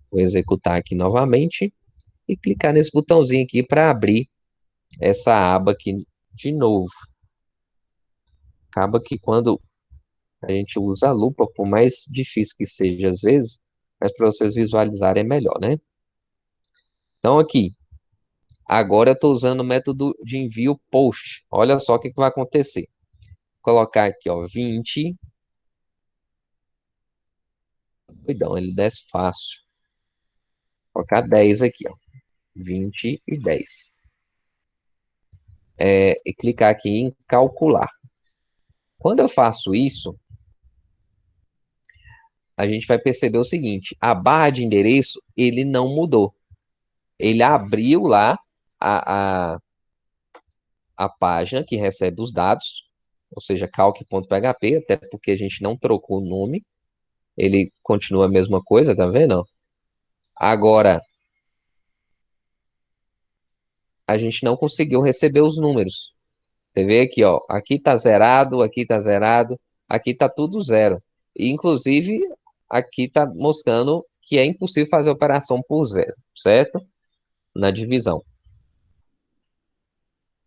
S1: vou executar aqui novamente e clicar nesse botãozinho aqui para abrir essa aba aqui de novo. Acaba que quando a gente usa a lupa, por mais difícil que seja às vezes, mas para vocês visualizarem é melhor, né? Então aqui, agora eu estou usando o método de envio post. Olha só o que que vai acontecer. Vou colocar aqui, ó, 20. Cuidado, ele desce fácil. Vou colocar 10 aqui, ó. 20 e 10. E clicar aqui em calcular. Quando eu faço isso, a gente vai perceber o seguinte: a barra de endereço, ele não mudou. Ele abriu lá a, a, a página que recebe os dados, ou seja, calc.php, até porque a gente não trocou o nome. Ele continua a mesma coisa, tá vendo? Agora, a gente não conseguiu receber os números. Você vê aqui, ó, aqui tá zerado, aqui tá tudo zero. E, inclusive, aqui tá mostrando que é impossível fazer a operação por zero, certo? Na divisão.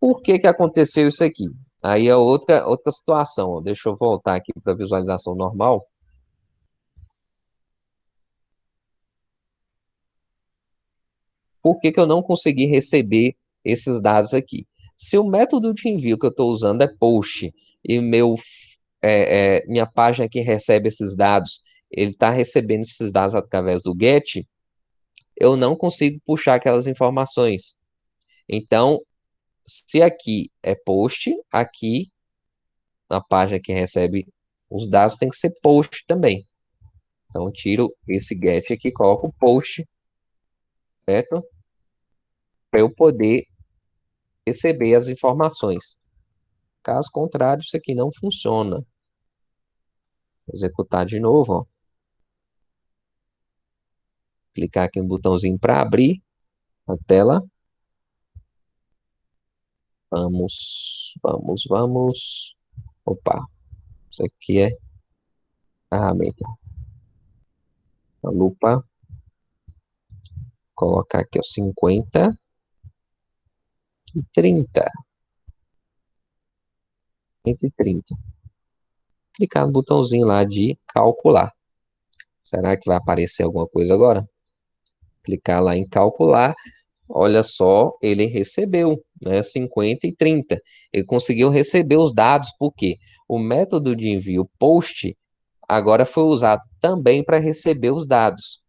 S1: Por que que aconteceu isso aqui? Aí é outra situação, ó. Deixa eu voltar aqui para a visualização normal. Por que que eu não consegui receber esses dados aqui? Se o método de envio que eu estou usando é post e minha página que recebe esses dados, ele está recebendo esses dados através do GET, eu não consigo puxar aquelas informações. Então, se aqui é post, aqui na página que recebe os dados tem que ser post também. Então, eu tiro esse get aqui, coloco o post, certo? Para eu poder receber as informações. Caso contrário, isso aqui não funciona. Vou executar de novo, ó. Clicar aqui no botãozinho para abrir a tela. Vamos. Opa, isso aqui é a ferramenta. A lupa. Colocar aqui, ó, 50 e 30. 130. Clicar no botãozinho lá de calcular. Será que vai aparecer alguma coisa agora? Clicar lá em calcular. Olha só, ele recebeu, né, 50 e 30. Ele conseguiu receber os dados, porque o método de envio POST agora foi usado também para receber os dados,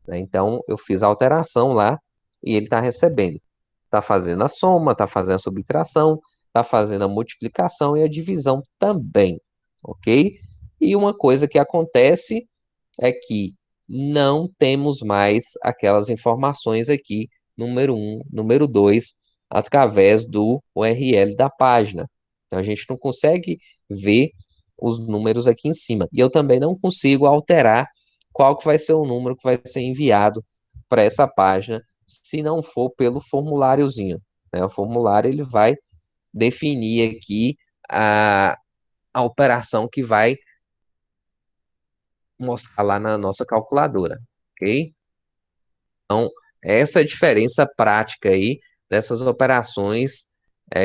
S1: né? Então, eu fiz a alteração lá e ele está recebendo. Está fazendo a soma, está fazendo a subtração, está fazendo a multiplicação e a divisão também, ok? E uma coisa que acontece é que não temos mais aquelas informações aqui, número um, número 2, através do URL da página. Então, a gente não consegue ver os números aqui em cima. E eu também não consigo alterar qual que vai ser o número que vai ser enviado para essa página, se não for pelo formuláriozinho, né? O formulário ele vai definir aqui a operação que vai mostrar lá na nossa calculadora, ok? Então, essa é a diferença prática aí dessas operações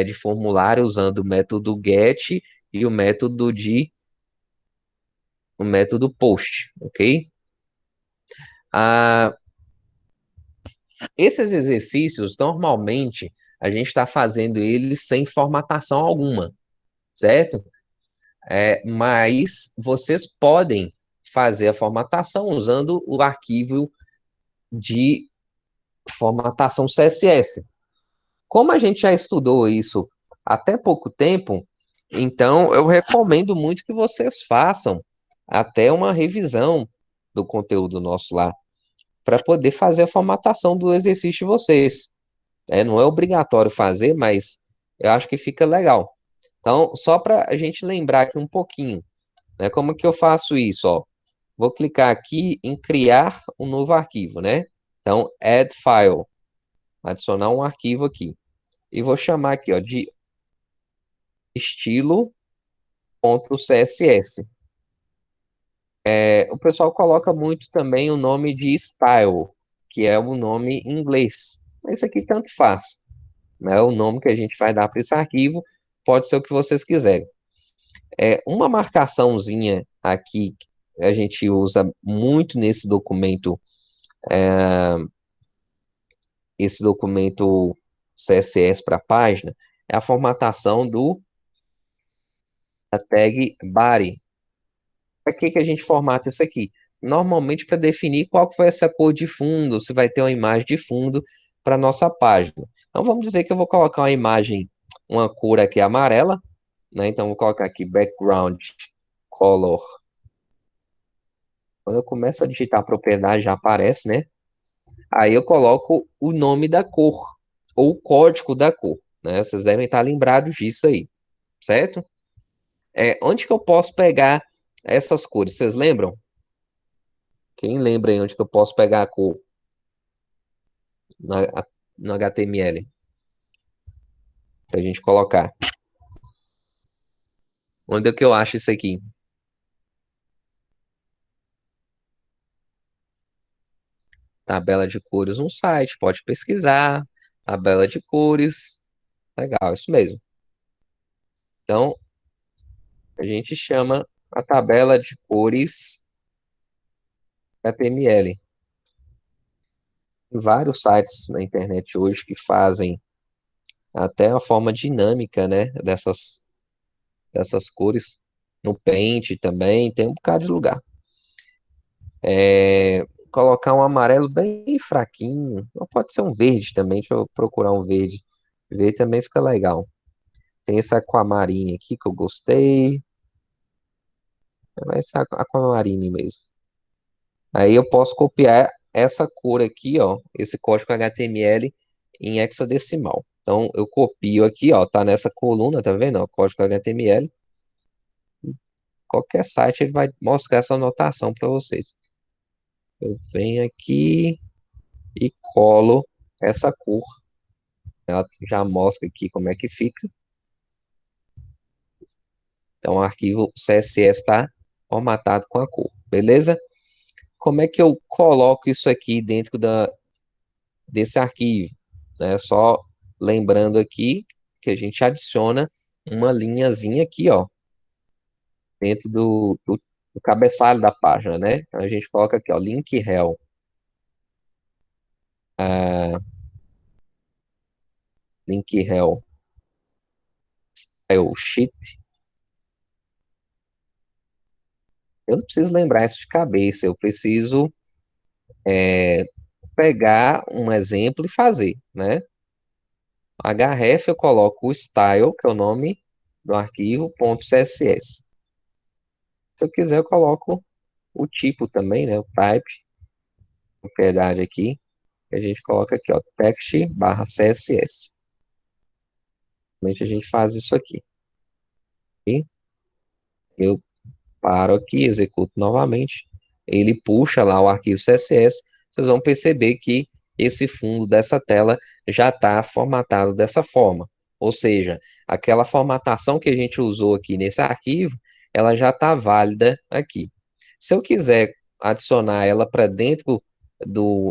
S1: de formulário usando o método GET e o método POST, ok? Ah, esses exercícios, normalmente, a gente está fazendo eles sem formatação alguma, certo? Mas vocês podem fazer a formatação usando o arquivo de formatação CSS. Como a gente já estudou isso até pouco tempo, então eu recomendo muito que vocês façam até uma revisão do conteúdo nosso lá, para poder fazer a formatação do exercício de vocês. Não é obrigatório fazer, mas eu acho que fica legal. Então, só para a gente lembrar aqui um pouquinho, né? Como que eu faço isso? Ó? Vou clicar aqui em criar um novo arquivo, né? Então, add file, adicionar um arquivo aqui. E vou chamar aqui, ó, de estilo.css. O pessoal coloca muito também o nome de style, que é o nome em inglês. Esse aqui tanto faz, né? O nome que a gente vai dar para esse arquivo pode ser o que vocês quiserem. Uma marcaçãozinha aqui que a gente usa muito nesse documento, esse documento CSS para a página, é a formatação da tag body. Para que a gente formata isso aqui? Normalmente para definir qual que vai ser a cor de fundo, se vai ter uma imagem de fundo para nossa página. Então vamos dizer que eu vou colocar uma imagem, uma cor aqui amarela, né? Então vou colocar aqui background color. Quando eu começo a digitar a propriedade já aparece, né? Aí eu coloco o nome da cor ou o código da cor, né? Vocês devem estar lembrados disso aí, certo? Onde que eu posso pegar essas cores? Vocês lembram? Quem lembra aí onde que eu posso pegar a cor na- no HTML para a gente colocar? Onde é que eu acho isso aqui? Tabela de cores no site, pode pesquisar. Tabela de cores. Legal, isso mesmo. Então, a gente chama a tabela de cores HTML. Tem vários sites na internet hoje que fazem até a forma dinâmica, né, dessas cores. No Paint também, tem um bocado de lugar. Colocar um amarelo bem fraquinho. Ou pode ser um verde também. Deixa eu procurar um verde. Verde também fica legal. Tem esse aquamarine aqui que eu gostei. Vai ser aquamarine mesmo. Aí eu posso copiar essa cor aqui, ó, esse código HTML em hexadecimal. Então eu copio aqui, ó, tá nessa coluna, tá vendo? Ó, código HTML. Qualquer site ele vai mostrar essa anotação para vocês. Eu venho aqui e colo essa cor. Ela já mostra aqui como é que fica. Então, o arquivo CSS está formatado com a cor, beleza? Como é que eu coloco isso aqui dentro desse arquivo? Só lembrando aqui que a gente adiciona uma linhazinha aqui, ó, dentro do o cabeçalho da página, né? A gente coloca aqui, ó, link rel, ah, link rel, style sheet. Eu não preciso lembrar isso de cabeça, eu preciso pegar um exemplo e fazer, né? href eu coloco o style, que é o nome do arquivo, .css. Se eu quiser, eu coloco o tipo também, né? O type, propriedade aqui, que a gente coloca aqui, ó, text barra CSS. Normalmente a gente faz isso aqui. E eu paro aqui, executo novamente. Ele puxa lá o arquivo CSS. Vocês vão perceber que esse fundo dessa tela já está formatado dessa forma. Ou seja, aquela formatação que a gente usou aqui nesse arquivo, ela já está válida aqui. Se eu quiser adicionar ela para dentro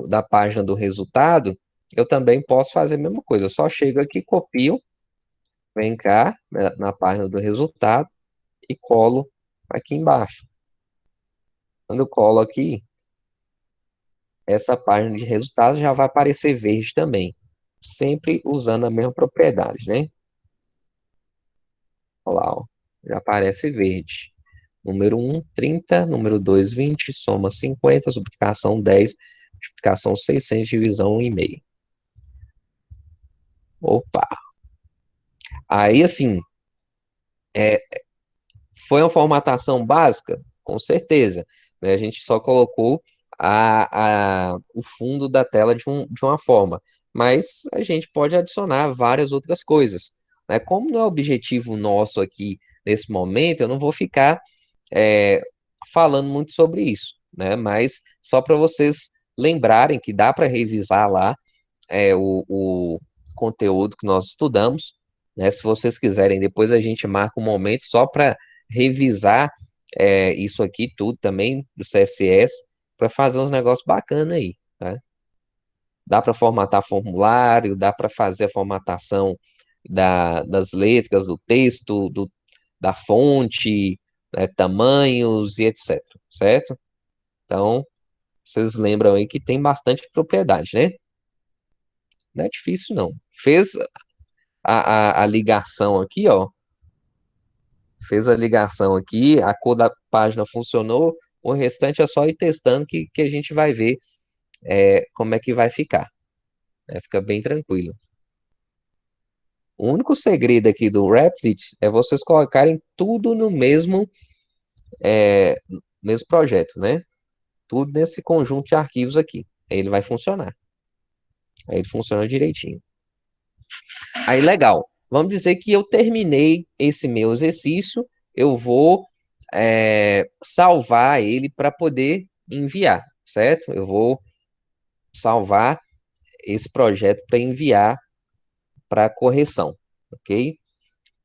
S1: da página do resultado, eu também posso fazer a mesma coisa. Eu só chego aqui, copio, vem cá, na página do resultado e colo aqui embaixo. Quando eu colo aqui, essa página de resultados já vai aparecer verde também, sempre usando a mesma propriedade, né? Olha lá, ó, já aparece verde. Número 1, 30, número 2, 20, soma 50, subtração 10, multiplicação 600, divisão 1,5. Opa! Aí, assim, é, foi uma formatação básica? Com certeza, né? A gente só colocou o fundo da tela de uma forma, mas a gente pode adicionar várias outras coisas, né? Como não é objetivo nosso aqui nesse momento, eu não vou ficar é, falando muito sobre isso, né? Mas só para vocês lembrarem que dá para revisar lá o conteúdo que nós estudamos, né? Se vocês quiserem, depois a gente marca um momento só para revisar isso aqui tudo também do CSS para fazer uns negócios bacanas aí, tá? Dá para formatar formulário, dá para fazer a formatação das letras, do texto, da fonte, né, tamanhos e etc, certo? Então, vocês lembram aí que tem bastante propriedade, né? Não é difícil, não. Fez a ligação aqui, ó. Fez a ligação aqui, a cor da página funcionou, o restante é só ir testando que a gente vai ver como é que vai ficar. Né? Fica bem tranquilo. O único segredo aqui do Replit é vocês colocarem tudo no mesmo projeto, né? Tudo nesse conjunto de arquivos aqui. Aí ele vai funcionar. Aí ele funciona direitinho. Aí, legal. Vamos dizer que eu terminei esse meu exercício, eu vou salvar ele para poder enviar, certo? Eu vou salvar esse projeto para enviar para correção, ok?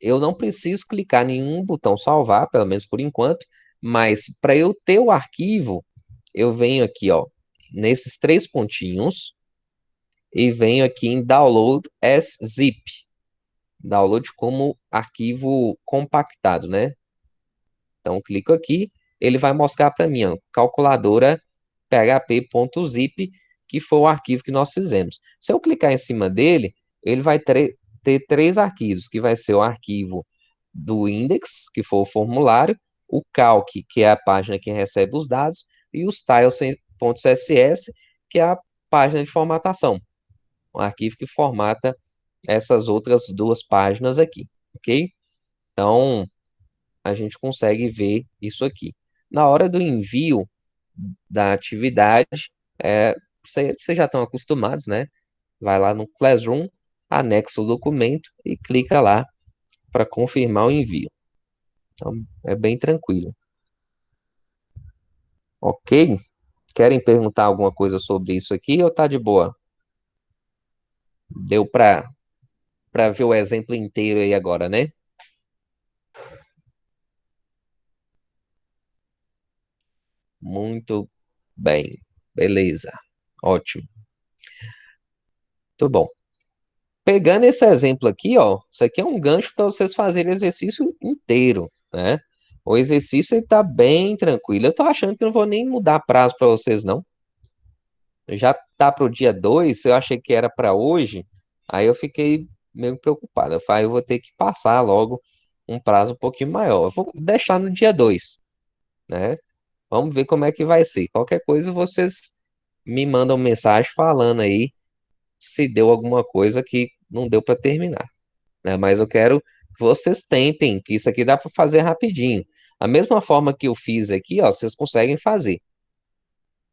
S1: Eu não preciso clicar em nenhum botão salvar, pelo menos por enquanto, mas para eu ter o arquivo, eu venho aqui, ó, nesses três pontinhos e venho aqui em Download as Zip. Download como arquivo compactado, né? Então, clico aqui, ele vai mostrar para mim, ó, calculadora php.zip, que foi o arquivo que nós fizemos. Se eu clicar em cima dele, ele vai ter três arquivos, que vai ser o arquivo do index, que foi o formulário, o calc, que é a página que recebe os dados, e o style.css, que é a página de formatação, um arquivo que formata essas outras duas páginas aqui, ok? Então, a gente consegue ver isso aqui. Na hora do envio da atividade, vocês já estão acostumados, né? Vai lá no Classroom, anexa o documento e clica lá para confirmar o envio. Então, é bem tranquilo. Ok? Querem perguntar alguma coisa sobre isso aqui ou tá de boa? Deu para ver o exemplo inteiro aí agora, né? Muito bem. Beleza. Ótimo. Muito bom. Pegando esse exemplo aqui, ó, isso aqui é um gancho para vocês fazerem o exercício inteiro, né? O exercício ele tá bem tranquilo. Eu tô achando que não vou nem mudar prazo para vocês, não. Já tá pro dia 2. Eu achei que era para hoje, aí eu fiquei meio preocupado. Eu falei, eu vou ter que passar logo um prazo um pouquinho maior. Eu vou deixar no dia 2, né? Vamos ver como é que vai ser. Qualquer coisa vocês me mandam mensagem falando aí se deu alguma coisa que não deu para terminar, né? Mas eu quero que vocês tentem, que isso aqui dá para fazer rapidinho. A mesma forma que eu fiz aqui, ó, vocês conseguem fazer.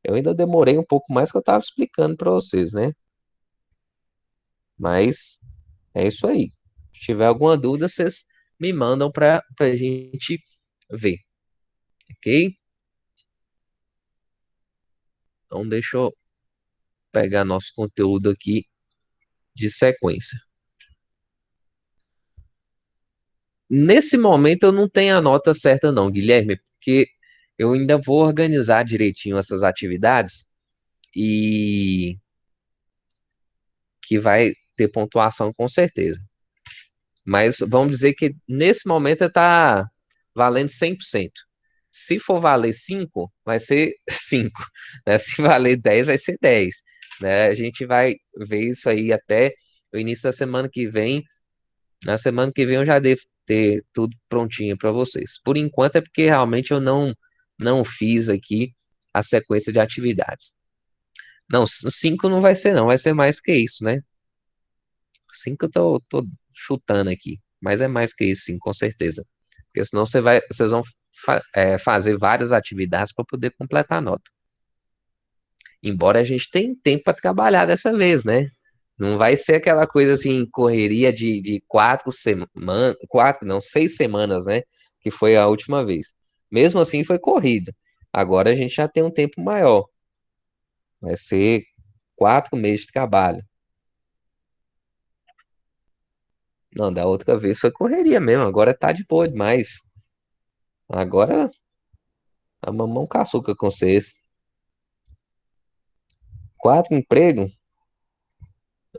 S1: Eu ainda demorei um pouco mais que eu estava explicando para vocês, né? Mas é isso aí. Se tiver alguma dúvida, vocês me mandam para a gente ver, ok? Então, deixa eu pegar nosso conteúdo aqui de sequência. Nesse momento, eu não tenho a nota certa, não, Guilherme, porque eu ainda vou organizar direitinho essas atividades e que vai ter pontuação com certeza. Mas vamos dizer que nesse momento está valendo 100%. Se for valer 5, vai ser 5, né? Se valer 10, vai ser 10, né? A gente vai ver isso aí até o início da semana que vem. Na semana que vem eu já devo ter tudo prontinho para vocês. Por enquanto é porque realmente eu não fiz aqui a sequência de atividades. Não, 5 não vai ser não, vai ser mais que isso, né? 5 eu tô chutando aqui, mas é mais que isso, sim, com certeza. Porque senão vocês vão fazer várias atividades para poder completar a nota. Embora a gente tenha tempo para trabalhar dessa vez, né? Não vai ser aquela coisa assim, correria de 4 semanas, 6 semanas, né? Que foi a última vez. Mesmo assim, foi corrido. Agora a gente já tem um tempo maior. Vai ser 4 meses de trabalho. Não, da outra vez foi correria mesmo. Agora tá de boa demais. Agora a mamão com açúcar com vocês. 4 empregos?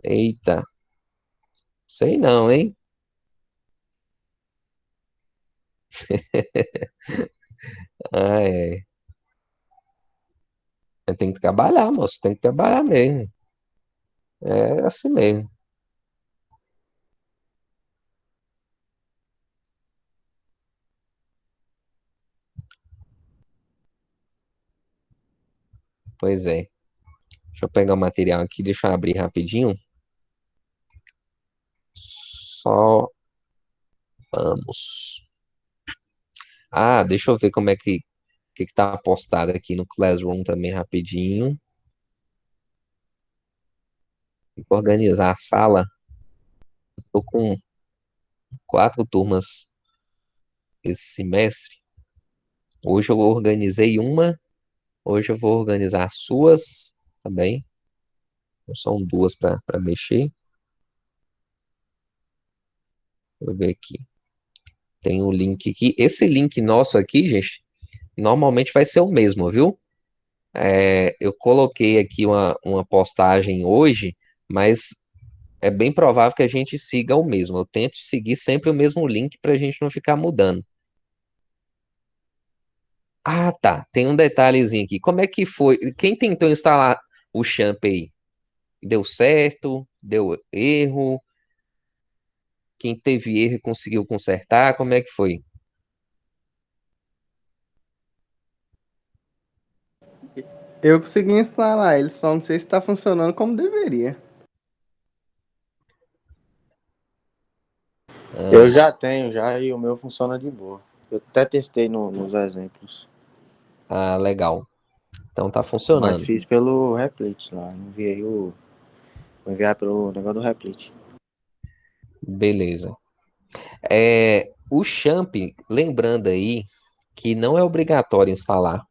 S1: Eita, sei não, hein? Ah, é. Tem que trabalhar, moço. Tem que trabalhar mesmo. É assim mesmo. Pois é. Deixa eu pegar o material aqui, deixa eu abrir rapidinho. Só vamos. Ah, deixa eu ver como é que tá postado aqui no Classroom também rapidinho. Tem que organizar a sala. Tô com 4 turmas esse semestre. Hoje eu organizei uma. Hoje eu vou organizar as suas também. Então, são duas para mexer. Vou ver aqui. Tem um link aqui. Esse link nosso aqui, gente, normalmente vai ser o mesmo, viu? Eu coloquei aqui uma postagem hoje, mas é bem provável que a gente siga o mesmo. Eu tento seguir sempre o mesmo link para a gente não ficar mudando. Ah, tá. Tem um detalhezinho aqui. Como é que foi? Quem tentou instalar o Champ aí? Deu certo? Deu erro? Quem teve erro e conseguiu consertar? Como é que foi?
S3: Eu consegui instalar ele, só não sei se está funcionando como deveria.
S2: Eu
S1: Ah,
S2: já tenho, já, e o meu funciona de boa. Eu até testei nos exemplos.
S1: legal. Então tá
S2: Mas
S1: funcionando.
S2: fiz pelo Replit lá. Vou enviar pelo negócio do Replit.
S1: Beleza. O Champ, lembrando aí que não é obrigatório instalar,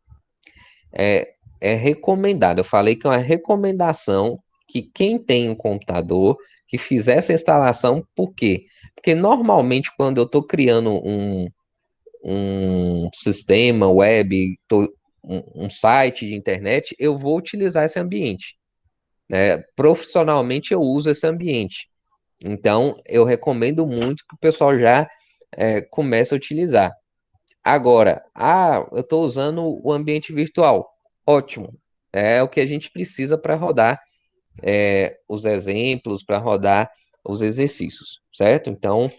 S1: é recomendado. Eu falei que é uma recomendação que quem tem um computador que fizer essa instalação, por quê? Porque normalmente quando eu estou criando um sistema web, um site de internet, eu vou utilizar esse ambiente, né? Profissionalmente eu uso esse ambiente. Então, eu recomendo muito que o pessoal já comece a utilizar. Agora, eu estou usando o ambiente virtual. Ótimo. É o que a gente precisa para rodar os exemplos, para rodar os exercícios, certo? Então,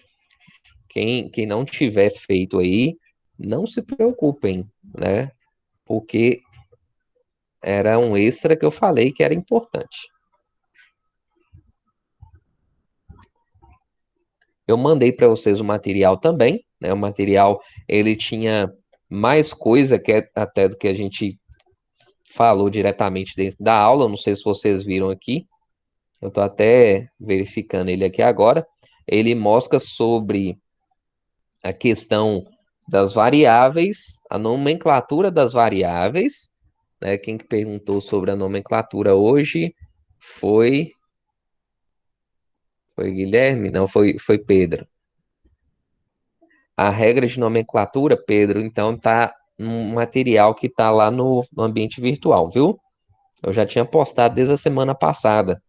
S1: quem não tiver feito aí, não se preocupem, né? Porque era um extra que eu falei que era importante. Eu mandei para vocês o material também, né? O material, ele tinha mais coisa até do que a gente falou diretamente dentro da aula. Não sei se vocês viram aqui. Eu estou até verificando ele aqui agora. Ele mostra sobre a questão das variáveis, a nomenclatura das variáveis, né? Quem que perguntou sobre a nomenclatura hoje foi Guilherme? Não, foi Pedro. A regra de nomenclatura, Pedro, então tá um material que tá lá no ambiente virtual, viu? Eu já tinha postado desde a semana passada.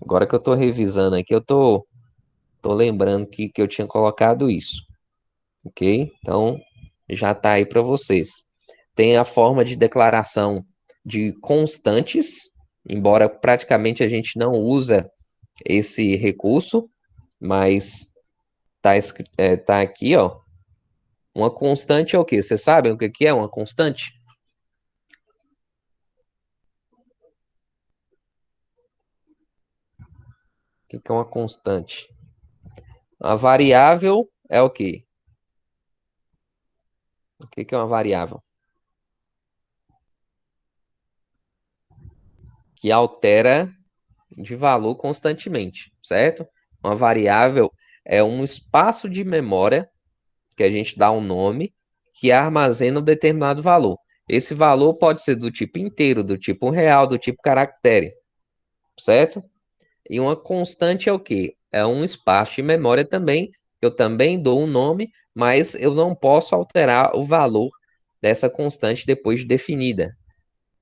S1: Agora que eu tô revisando aqui, eu tô lembrando que eu tinha colocado isso, ok? Então, já tá aí para vocês. Tem a forma de declaração de constantes, embora praticamente a gente não usa esse recurso, mas tá aqui, ó. Uma constante é o quê? Vocês sabem o que é uma constante? O que é uma constante? A variável é o quê? O que é uma variável? Que altera de valor constantemente, certo? Uma variável é um espaço de memória que a gente dá um nome que armazena um determinado valor. Esse valor pode ser do tipo inteiro, do tipo real, do tipo caractere, certo? E uma constante é o quê? É um espaço de memória também, eu também dou um nome, mas eu não posso alterar o valor dessa constante depois de definida.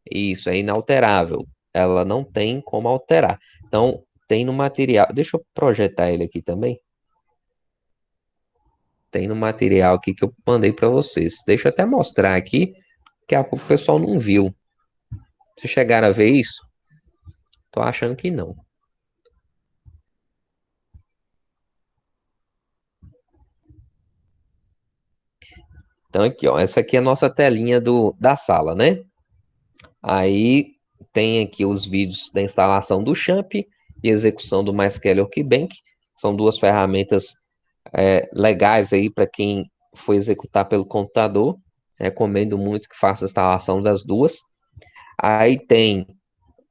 S1: Isso é inalterável. Ela não tem como alterar. Então, tem no material. Deixa eu projetar ele aqui também. Tem no material aqui que eu mandei para vocês. Deixa eu até mostrar aqui, que o pessoal não viu. Se chegaram a ver isso, tô achando que não. Então, aqui, ó. Essa aqui é a nossa telinha da sala, né? Aí tem aqui os vídeos da instalação do Champ e execução do MySQL Workbench. São duas ferramentas legais aí para quem for executar pelo computador. Recomendo muito que faça a instalação das duas. Aí tem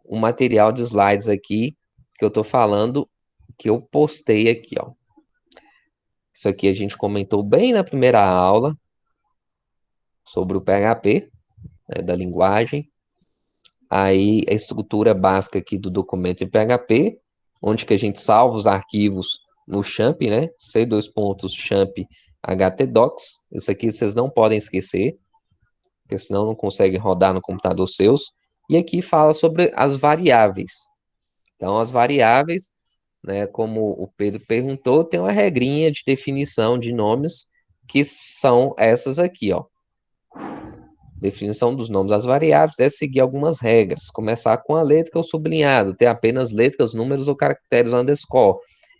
S1: um material de slides aqui que eu estou falando, que eu postei aqui, ó. Isso aqui a gente comentou bem na primeira aula sobre o PHP, né, da linguagem. Aí a estrutura básica aqui do documento em PHP, onde que a gente salva os arquivos no champ, né? C2.champ htdocs. Isso aqui vocês não podem esquecer, porque senão não consegue rodar no computador seus. E aqui fala sobre as variáveis. Então, as variáveis, né, como o Pedro perguntou, tem uma regrinha de definição de nomes que são essas aqui, ó. Definição dos nomes das variáveis é seguir algumas regras. Começar com a letra ou sublinhado, ter apenas letras, números ou caracteres underscore.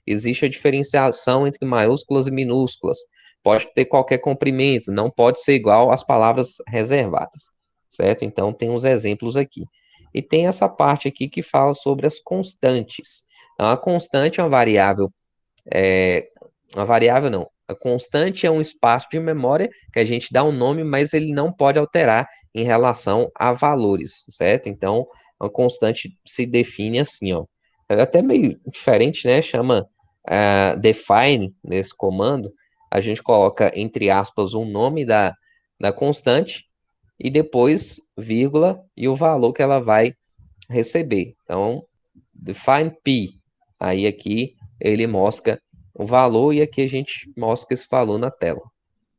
S1: Existe a diferenciação entre maiúsculas e minúsculas. Pode ter qualquer comprimento, não pode ser igual às palavras reservadas, certo? Então, tem uns exemplos aqui. E tem essa parte aqui que fala sobre as constantes. Então, a constante é uma variável não. A constante é um espaço de memória que a gente dá um nome, mas ele não pode alterar em relação a valores, certo? Então, a constante se define assim, ó. É até meio diferente, né? Chama define nesse comando. A gente coloca, entre aspas, um nome da constante e depois vírgula e o valor que ela vai receber. Então, define P. Aí aqui ele mostra o valor e aqui a gente mostra esse valor na tela.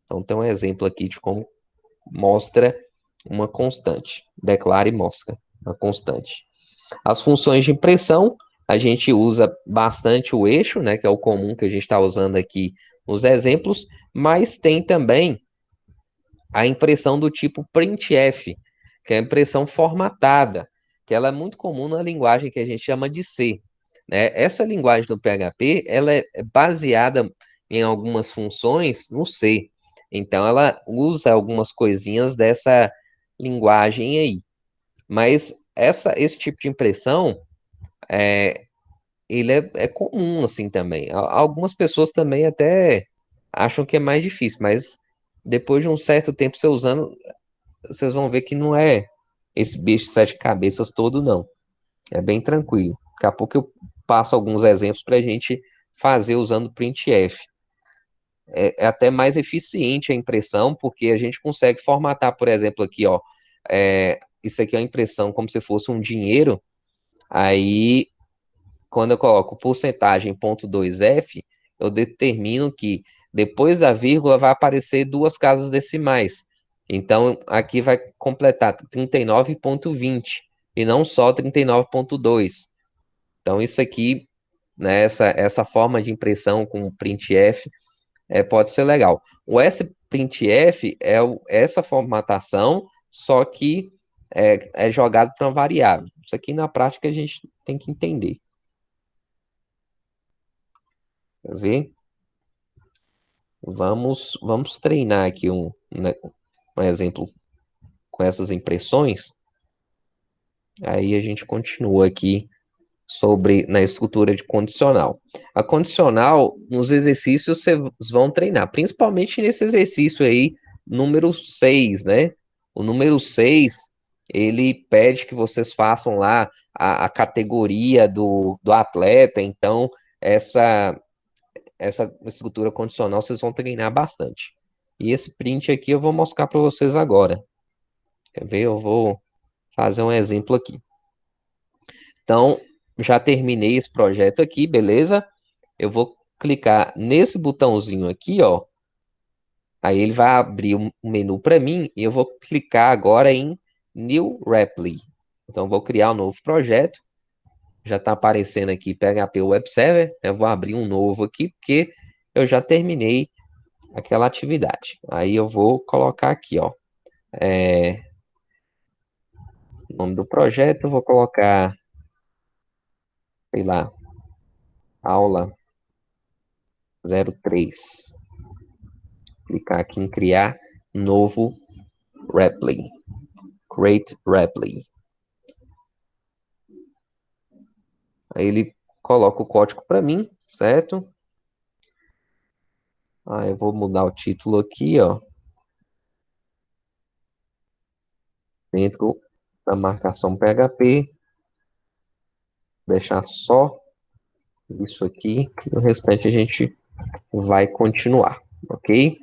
S1: Então tem um exemplo aqui de como mostra uma constante. Declara e mostra uma constante. As funções de impressão, a gente usa bastante o eixo, né, que é o comum que a gente está usando aqui nos exemplos, mas tem também a impressão do tipo printf, que é a impressão formatada, que ela é muito comum na linguagem que a gente chama de C, né? Essa linguagem do PHP, ela é baseada em algumas funções no C. Então, ela usa algumas coisinhas dessa linguagem aí. Mas esse tipo de impressão, ele é comum, assim, também. Algumas pessoas também até acham que é mais difícil, mas depois de um certo tempo você usando, vocês vão ver que não é esse bicho de sete cabeças todo, não. É bem tranquilo. Daqui a pouco eu passo alguns exemplos para a gente fazer usando printf. É até mais eficiente a impressão, porque a gente consegue formatar, por exemplo, aqui, ó, isso aqui é uma impressão como se fosse um dinheiro, aí quando eu coloco porcentagem ponto 2F, eu determino que depois da vírgula vai aparecer duas casas decimais. Então, aqui vai completar 39,20 e não só 39,2. Então, isso aqui, né, essa forma de impressão com printf pode ser legal. O sprintf é essa formatação, só que é jogado para uma variável. Isso aqui na prática a gente tem que entender. Quer ver? Vamos treinar aqui né, um exemplo com essas impressões. Aí a gente continua aqui na estrutura de condicional. A condicional, nos exercícios, vocês vão treinar, principalmente nesse exercício aí, número 6, né? O número 6, ele pede que vocês façam lá a categoria do atleta, então essa estrutura condicional vocês vão treinar bastante. E esse print aqui eu vou mostrar para vocês agora. Quer ver? Eu vou fazer um exemplo aqui. Então, já terminei esse projeto aqui, beleza? Eu vou clicar nesse botãozinho aqui, ó. Aí ele vai abrir um menu para mim e eu vou clicar agora em New Repli. Então, eu vou criar um novo projeto. Já está aparecendo aqui PHP Web Server. Eu vou abrir um novo aqui porque eu já terminei aquela atividade. Aí eu vou colocar aqui, ó. O nome do projeto, eu vou colocar, sei lá, aula 03. Clicar aqui em criar novo Repli. Create Repli. Aí ele coloca o código para mim, certo? Aí eu vou mudar o título aqui, ó. Dentro da marcação PHP. Deixar só isso aqui. E o restante a gente vai continuar, ok?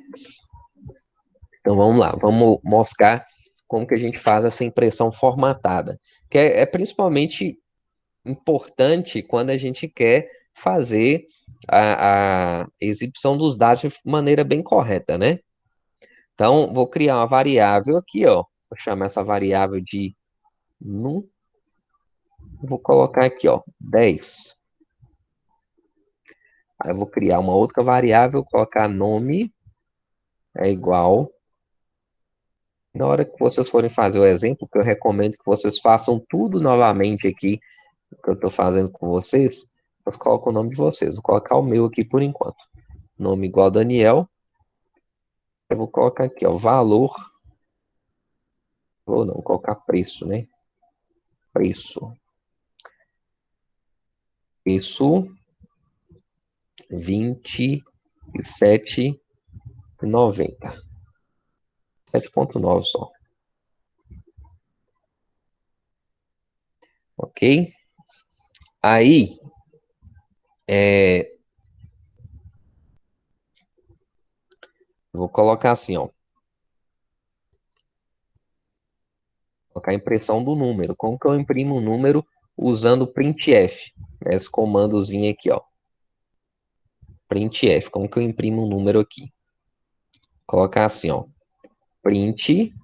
S1: Então vamos lá, vamos mostrar como que a gente faz essa impressão formatada, que é principalmente importante quando a gente quer fazer a exibição dos dados de maneira bem correta, né? Então, vou criar uma variável aqui, ó. Vou chamar essa variável de num. Vou colocar aqui, ó, 10. Aí eu vou criar uma outra variável, colocar nome é igual. Na hora que vocês forem fazer o exemplo, que eu recomendo que vocês façam tudo novamente aqui, que eu estou fazendo com vocês, vocês colocam o nome de vocês. Vou colocar o meu aqui por enquanto. Nome igual Daniel. Eu vou colocar aqui, ó, valor. Ou não, vou colocar preço, né? Preço. Preço 27,90. 7,9 só. Ok? Aí, vou colocar assim, ó. Colocar a impressão do número. Como que eu imprimo o número usando o printf? Esse comandozinho aqui, ó. Printf. Como que eu imprimo o número aqui? Colocar assim, ó. Printf,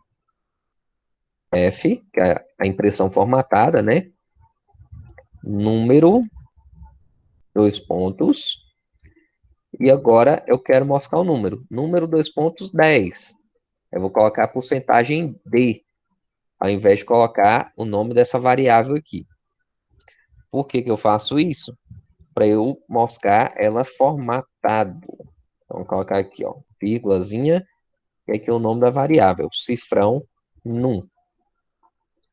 S1: que é a impressão formatada, né? Número, dois pontos. E agora eu quero mostrar o número. Número, dois pontos, 10. Eu vou colocar a porcentagem D, ao invés de colocar o nome dessa variável aqui. Por que que eu faço isso? Para eu mostrar ela formatado. Então, vou colocar aqui, ó, vírgulazinha, e aqui o nome da variável, cifrão num.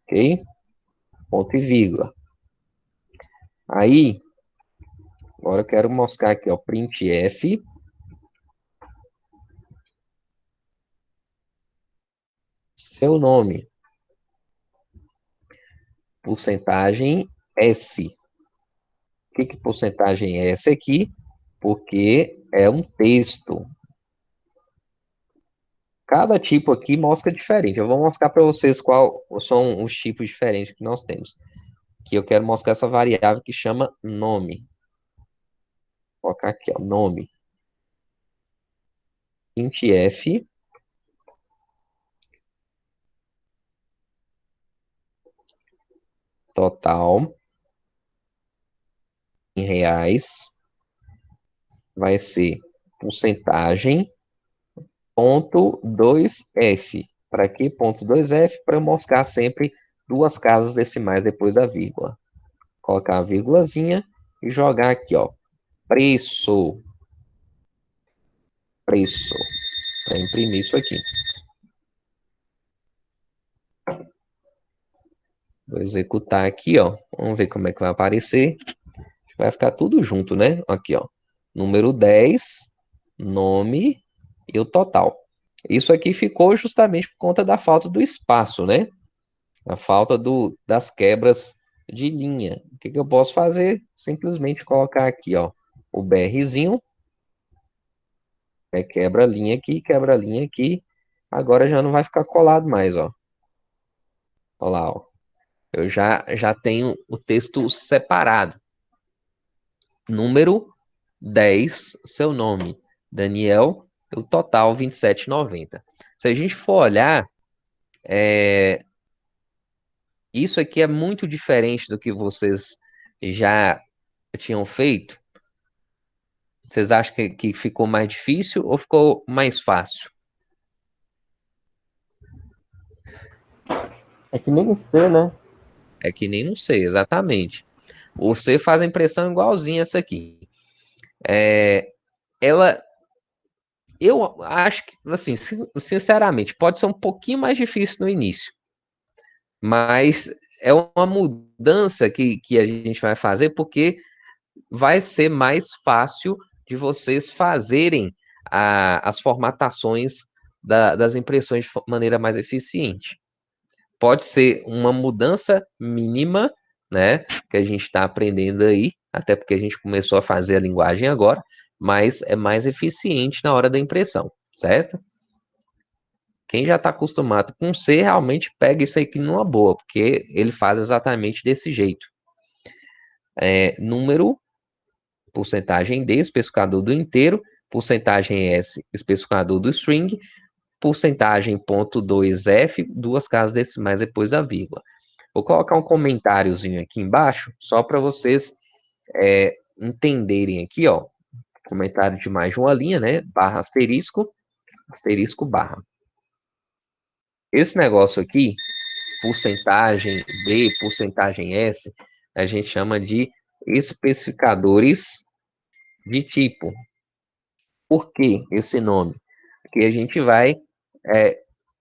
S1: Ok? Ponto e vírgula. Aí, agora eu quero mostrar aqui, ó, printf. Seu nome. Porcentagem S. O que que porcentagem é essa aqui? Porque é um texto. Cada tipo aqui mostra diferente. Eu vou mostrar para vocês qual são os tipos diferentes que nós temos. Que eu quero mostrar essa variável que chama nome. Vou colocar aqui, ó, nome. Intf total em reais vai ser porcentagem ponto 2f. Para que ponto 2f? Para eu mostrar sempre duas casas decimais depois da vírgula. Colocar a vírgulazinha e jogar aqui, ó, preço. Preço. Para imprimir isso aqui. Vou executar aqui, ó. Vamos ver como é que vai aparecer. Vai ficar tudo junto, né? Aqui, ó. Número 10, nome e o total. Isso aqui ficou justamente por conta da falta do espaço, né? A falta das quebras de linha. O que que eu posso fazer? Simplesmente colocar aqui, ó, o BRzinho. Quebra a linha aqui, quebra a linha aqui. Agora já não vai ficar colado mais, ó. Olha lá, ó. Eu já tenho o texto separado. Número 10, seu nome, Daniel, o total 27,90. Se a gente for olhar, isso aqui é muito diferente do que vocês já tinham feito. Vocês acham que ficou mais difícil ou ficou mais fácil?
S2: É que nem C, né?
S1: É que nem não sei, exatamente. Você faz a impressão igualzinha essa aqui. Ela, eu acho que, assim, sinceramente, pode ser um pouquinho mais difícil no início, mas é uma mudança que a gente vai fazer porque vai ser mais fácil de vocês fazerem as formatações das impressões de maneira mais eficiente. Pode ser uma mudança mínima, né, que a gente está aprendendo aí, até porque a gente começou a fazer a linguagem agora, mas é mais eficiente na hora da impressão, certo? Quem já está acostumado com C, realmente pega isso aqui numa boa, porque ele faz exatamente desse jeito. Número, porcentagem D, especificador do inteiro, porcentagem S, especificador do string, porcentagem ponto 2F, duas casas decimais depois da vírgula. Vou colocar um comentáriozinho aqui embaixo, só para vocês entenderem aqui, ó, comentário de mais de uma linha, né, barra asterisco, asterisco barra. Esse negócio aqui, porcentagem D, porcentagem S, a gente chama de especificadores de tipo. Por que esse nome? Porque a gente vai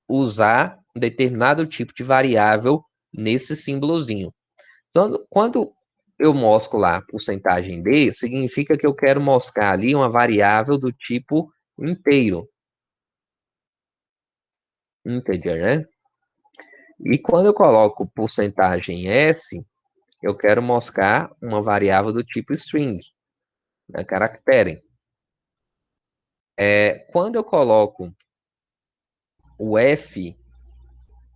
S1: usar um determinado tipo de variável nesse símbolozinho. Então, quando eu mostro lá porcentagem D, significa que eu quero mostrar ali uma variável do tipo inteiro. Integer, né? E quando eu coloco porcentagem S, eu quero mostrar uma variável do tipo string, né, caractere. Quando eu coloco o F,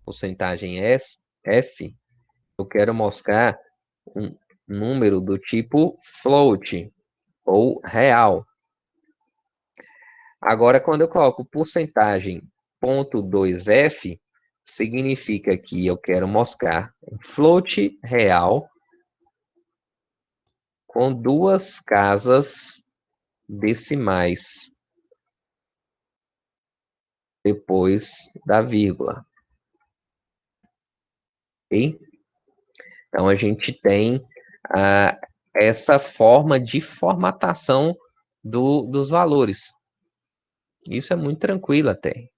S1: porcentagem S, F, eu quero mostrar um número do tipo float, ou real. Agora, quando eu coloco porcentagem ponto 2F, significa que eu quero mostrar um float real com duas casas decimais depois da vírgula. Ok? Então, a gente tem essa forma de formatação dos valores. Isso é muito tranquilo até.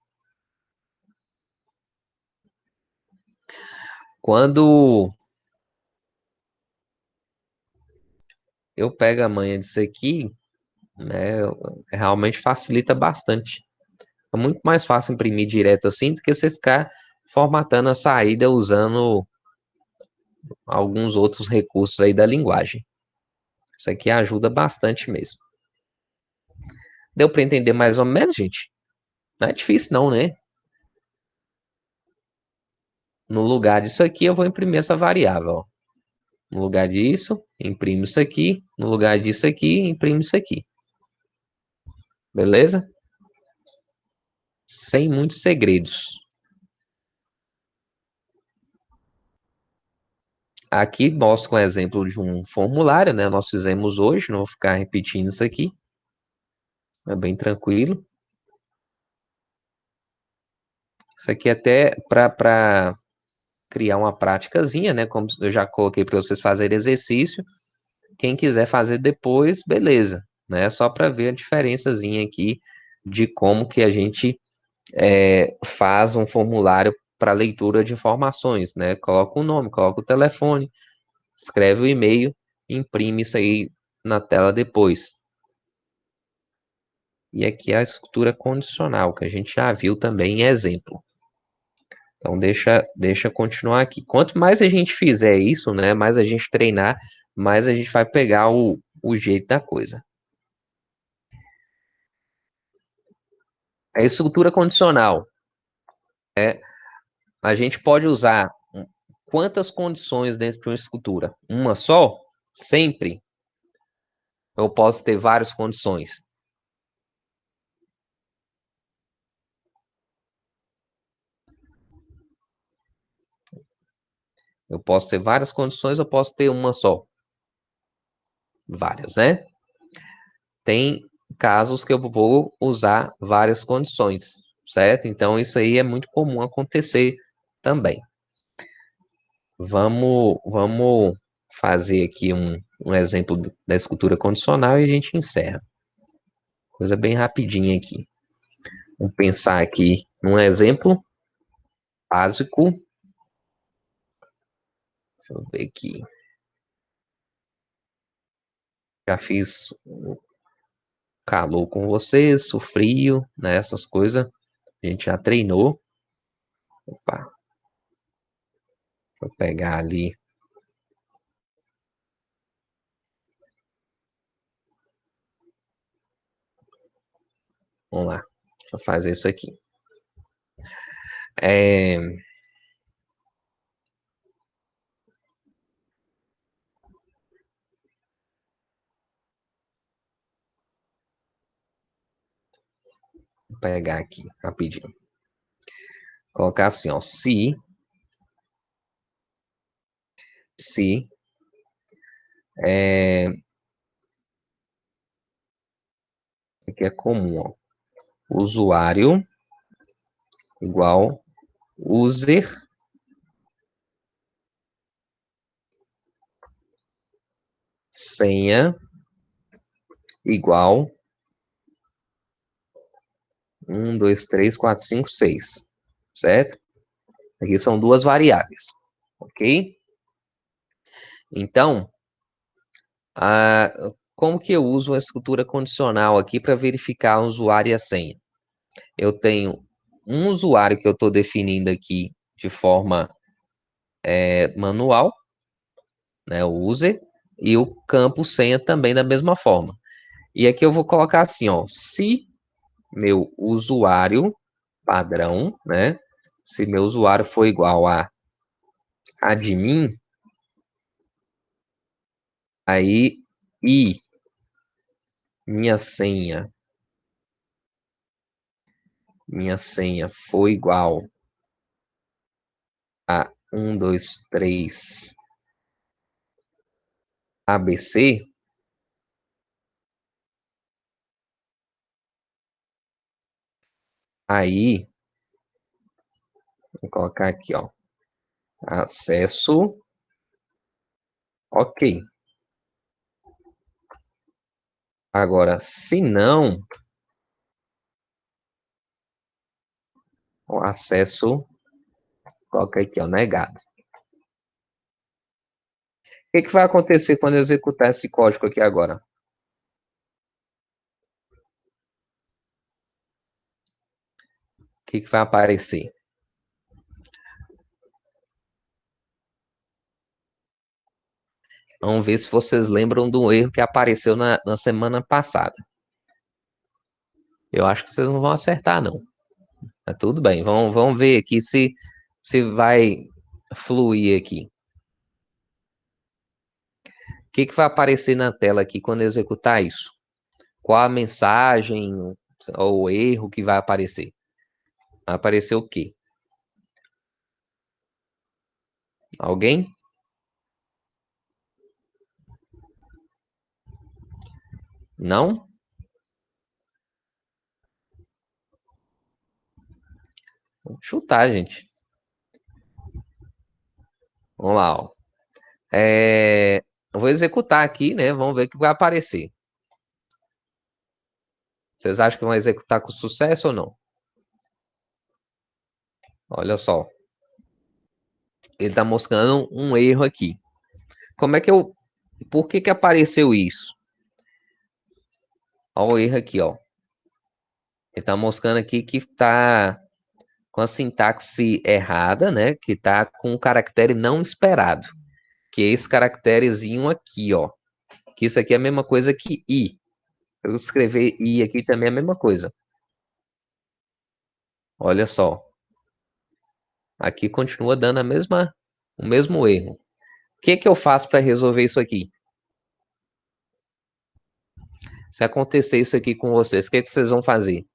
S1: Quando eu pego a manha disso aqui, né, realmente facilita bastante. É muito mais fácil imprimir direto assim do que você ficar formatando a saída usando alguns outros recursos aí da linguagem. Isso aqui ajuda bastante mesmo. Deu para entender mais ou menos, gente? Não é difícil não, né? No lugar disso aqui, eu vou imprimir essa variável, ó. No lugar disso, imprimo isso aqui. No lugar disso aqui, imprimo isso aqui. Beleza? Sem muitos segredos. Aqui mostra um exemplo de um formulário, né? Nós fizemos hoje, não vou ficar repetindo isso aqui. É bem tranquilo. Isso aqui é até para criar uma práticazinha, né? Como eu já coloquei para vocês fazerem exercício. Quem quiser fazer depois, beleza, né? Só para ver a diferençazinha aqui de como que a gente faz um formulário para leitura de informações, né? Coloca o nome, coloca o telefone, escreve o e-mail, imprime isso aí na tela depois. E aqui é a escritura condicional, que a gente já viu também em exemplo. Então, deixa continuar aqui. Quanto mais a gente fizer isso, né, mais a gente treinar, mais a gente vai pegar o jeito da coisa. A estrutura condicional. A gente pode usar quantas condições dentro de uma escultura? Uma só? Sempre? Eu posso ter várias condições? Eu posso ter várias condições, eu posso ter uma só? Várias, né? Tem casos que eu vou usar várias condições, certo? Então, isso aí é muito comum acontecer também. Vamos fazer aqui um exemplo da escultura condicional e a gente encerra. Coisa bem rapidinha aqui. Vamos pensar aqui num exemplo básico. Deixa eu ver aqui. Já fiz o calor com vocês, o frio, né? Essas coisas. A gente já treinou. Opa, vou pegar ali. Vamos lá. Deixa eu fazer isso aqui. Vou pegar aqui, rapidinho. Colocar assim, ó. Se aqui é comum, ó. Usuário igual user senha igual 1, 2, 3, 4, 5, 6, certo? Aqui são duas variáveis, ok? Então, como que eu uso a estrutura condicional aqui para verificar o usuário e a senha? Eu tenho um usuário que eu estou definindo aqui de forma manual, né, o user, e o campo senha também da mesma forma. E aqui eu vou colocar assim, ó, se meu usuário padrão, né, se meu usuário for igual a admin, aí e minha senha for igual a 1, 2, 3 ABC, aí Vou colocar aqui, ó. Acesso. Ok. Agora, se não, o acesso, coloca aqui, ó, negado. O que vai acontecer quando eu executar esse código aqui agora? O que vai aparecer? Vamos ver se vocês lembram do erro que apareceu na semana passada. Eu acho que vocês não vão acertar, não. Mas tudo bem, vamos ver aqui se vai fluir aqui. O que vai aparecer na tela aqui quando eu executar isso? Qual a mensagem ou o erro que vai aparecer? Vai aparecer o quê? Alguém? Não? Vamos chutar, gente. Vamos lá, ó. Eu vou executar aqui, né? Vamos ver o que vai aparecer. Vocês acham que vão executar com sucesso ou não? Olha só. Ele está mostrando um erro aqui. Como é que eu... Por que apareceu isso? Olha o erro aqui, ó. Ele está mostrando aqui que está com a sintaxe errada, né? Que está com um caractere não esperado. Que é esse caracterezinho aqui, ó. Que isso aqui é a mesma coisa que I. Eu escrever I aqui também é a mesma coisa. Olha só. Aqui continua dando o mesmo erro. O que eu faço para resolver isso aqui? Se acontecer isso aqui com vocês, o que vocês vão fazer?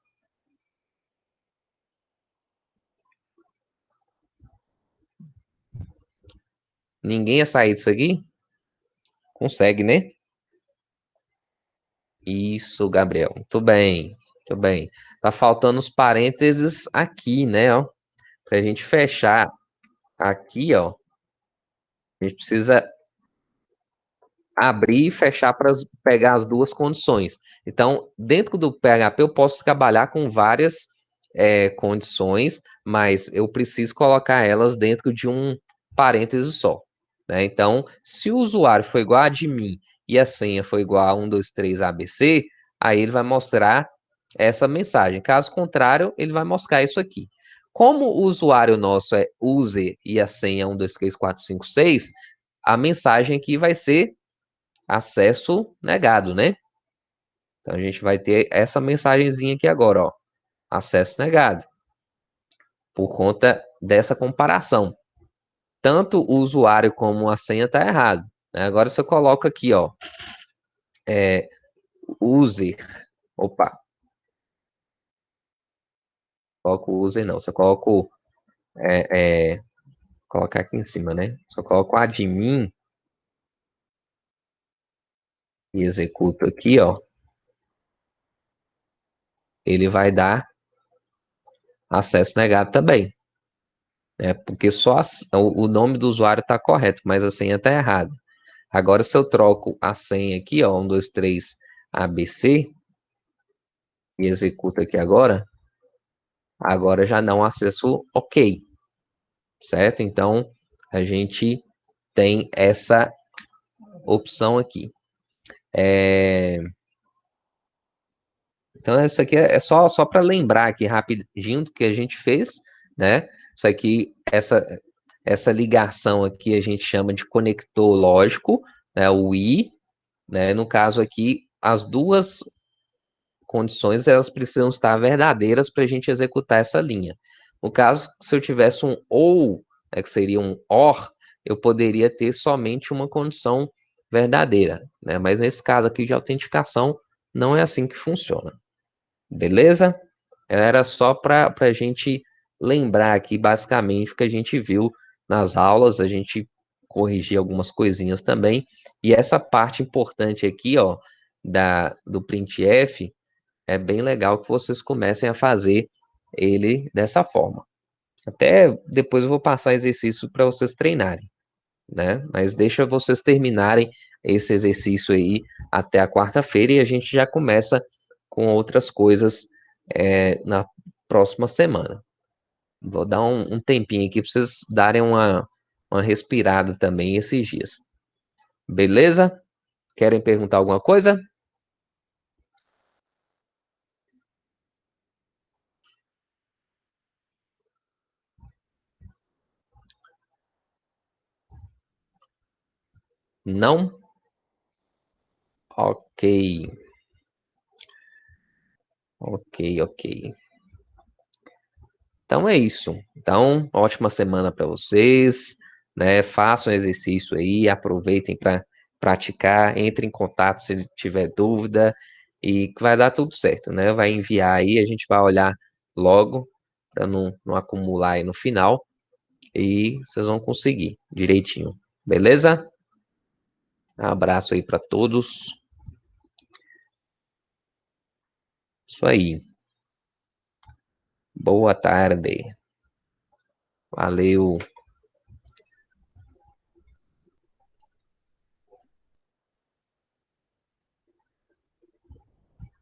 S1: Ninguém ia sair disso aqui? Consegue, né? Isso, Gabriel. Muito bem. Muito bem. Tá faltando os parênteses aqui, né, ó. Pra gente fechar aqui, ó. A gente precisa abrir e fechar para pegar as duas condições. Então, dentro do PHP, eu posso trabalhar com várias condições, mas eu preciso colocar elas dentro de um parêntese só. Né? Então, se o usuário for igual a admin e a senha for igual a 123 ABC, aí ele vai mostrar essa mensagem. Caso contrário, ele vai mostrar isso aqui. Como o usuário nosso é user e a senha é 123456, a mensagem aqui vai ser acesso negado, né? Então a gente vai ter essa mensagenzinha aqui agora, ó. Acesso negado. Por conta dessa comparação. Tanto o usuário como a senha tá errado. Né? Agora se eu coloco aqui, ó. User. Opa. Coloco user não. Só coloco. Colocar aqui em cima, né? Só coloco admin. E executo aqui, ó. Ele vai dar acesso negado também. Porque só o nome do usuário está correto, mas a senha está errada. Agora, se eu troco a senha aqui, ó, 123 ABC, e executo aqui agora já dá um acesso ok, certo? Então, a gente tem essa opção aqui. Então, isso aqui é só para lembrar aqui rapidinho do que a gente fez, né? Isso aqui, essa ligação aqui a gente chama de conector lógico, né? O I, né? No caso aqui, as duas condições elas precisam estar verdadeiras para a gente executar essa linha. No caso, se eu tivesse um ou, né, que seria um or, eu poderia ter somente uma condição verdadeira, né? Mas nesse caso aqui de autenticação, não é assim que funciona. Beleza? Era só para a gente lembrar aqui basicamente o que a gente viu nas aulas, a gente corrigir algumas coisinhas também. E essa parte importante aqui, ó, do printf, é bem legal que vocês comecem a fazer ele dessa forma. Até depois eu vou passar exercício para vocês treinarem, né? Mas deixa vocês terminarem esse exercício aí até a quarta-feira e a gente já começa com outras coisas na próxima semana. Vou dar um tempinho aqui para vocês darem uma respirada também esses dias. Beleza? Querem perguntar alguma coisa? Não? Ok. Ok. Então é isso. Então, ótima semana para vocês, né? Façam exercício aí, aproveitem para praticar, entre em contato se tiver dúvida e que vai dar tudo certo, né? Vai enviar aí, a gente vai olhar logo para não acumular aí no final e vocês vão conseguir direitinho. Beleza? Um abraço aí para todos. Isso aí. Boa tarde. Valeu.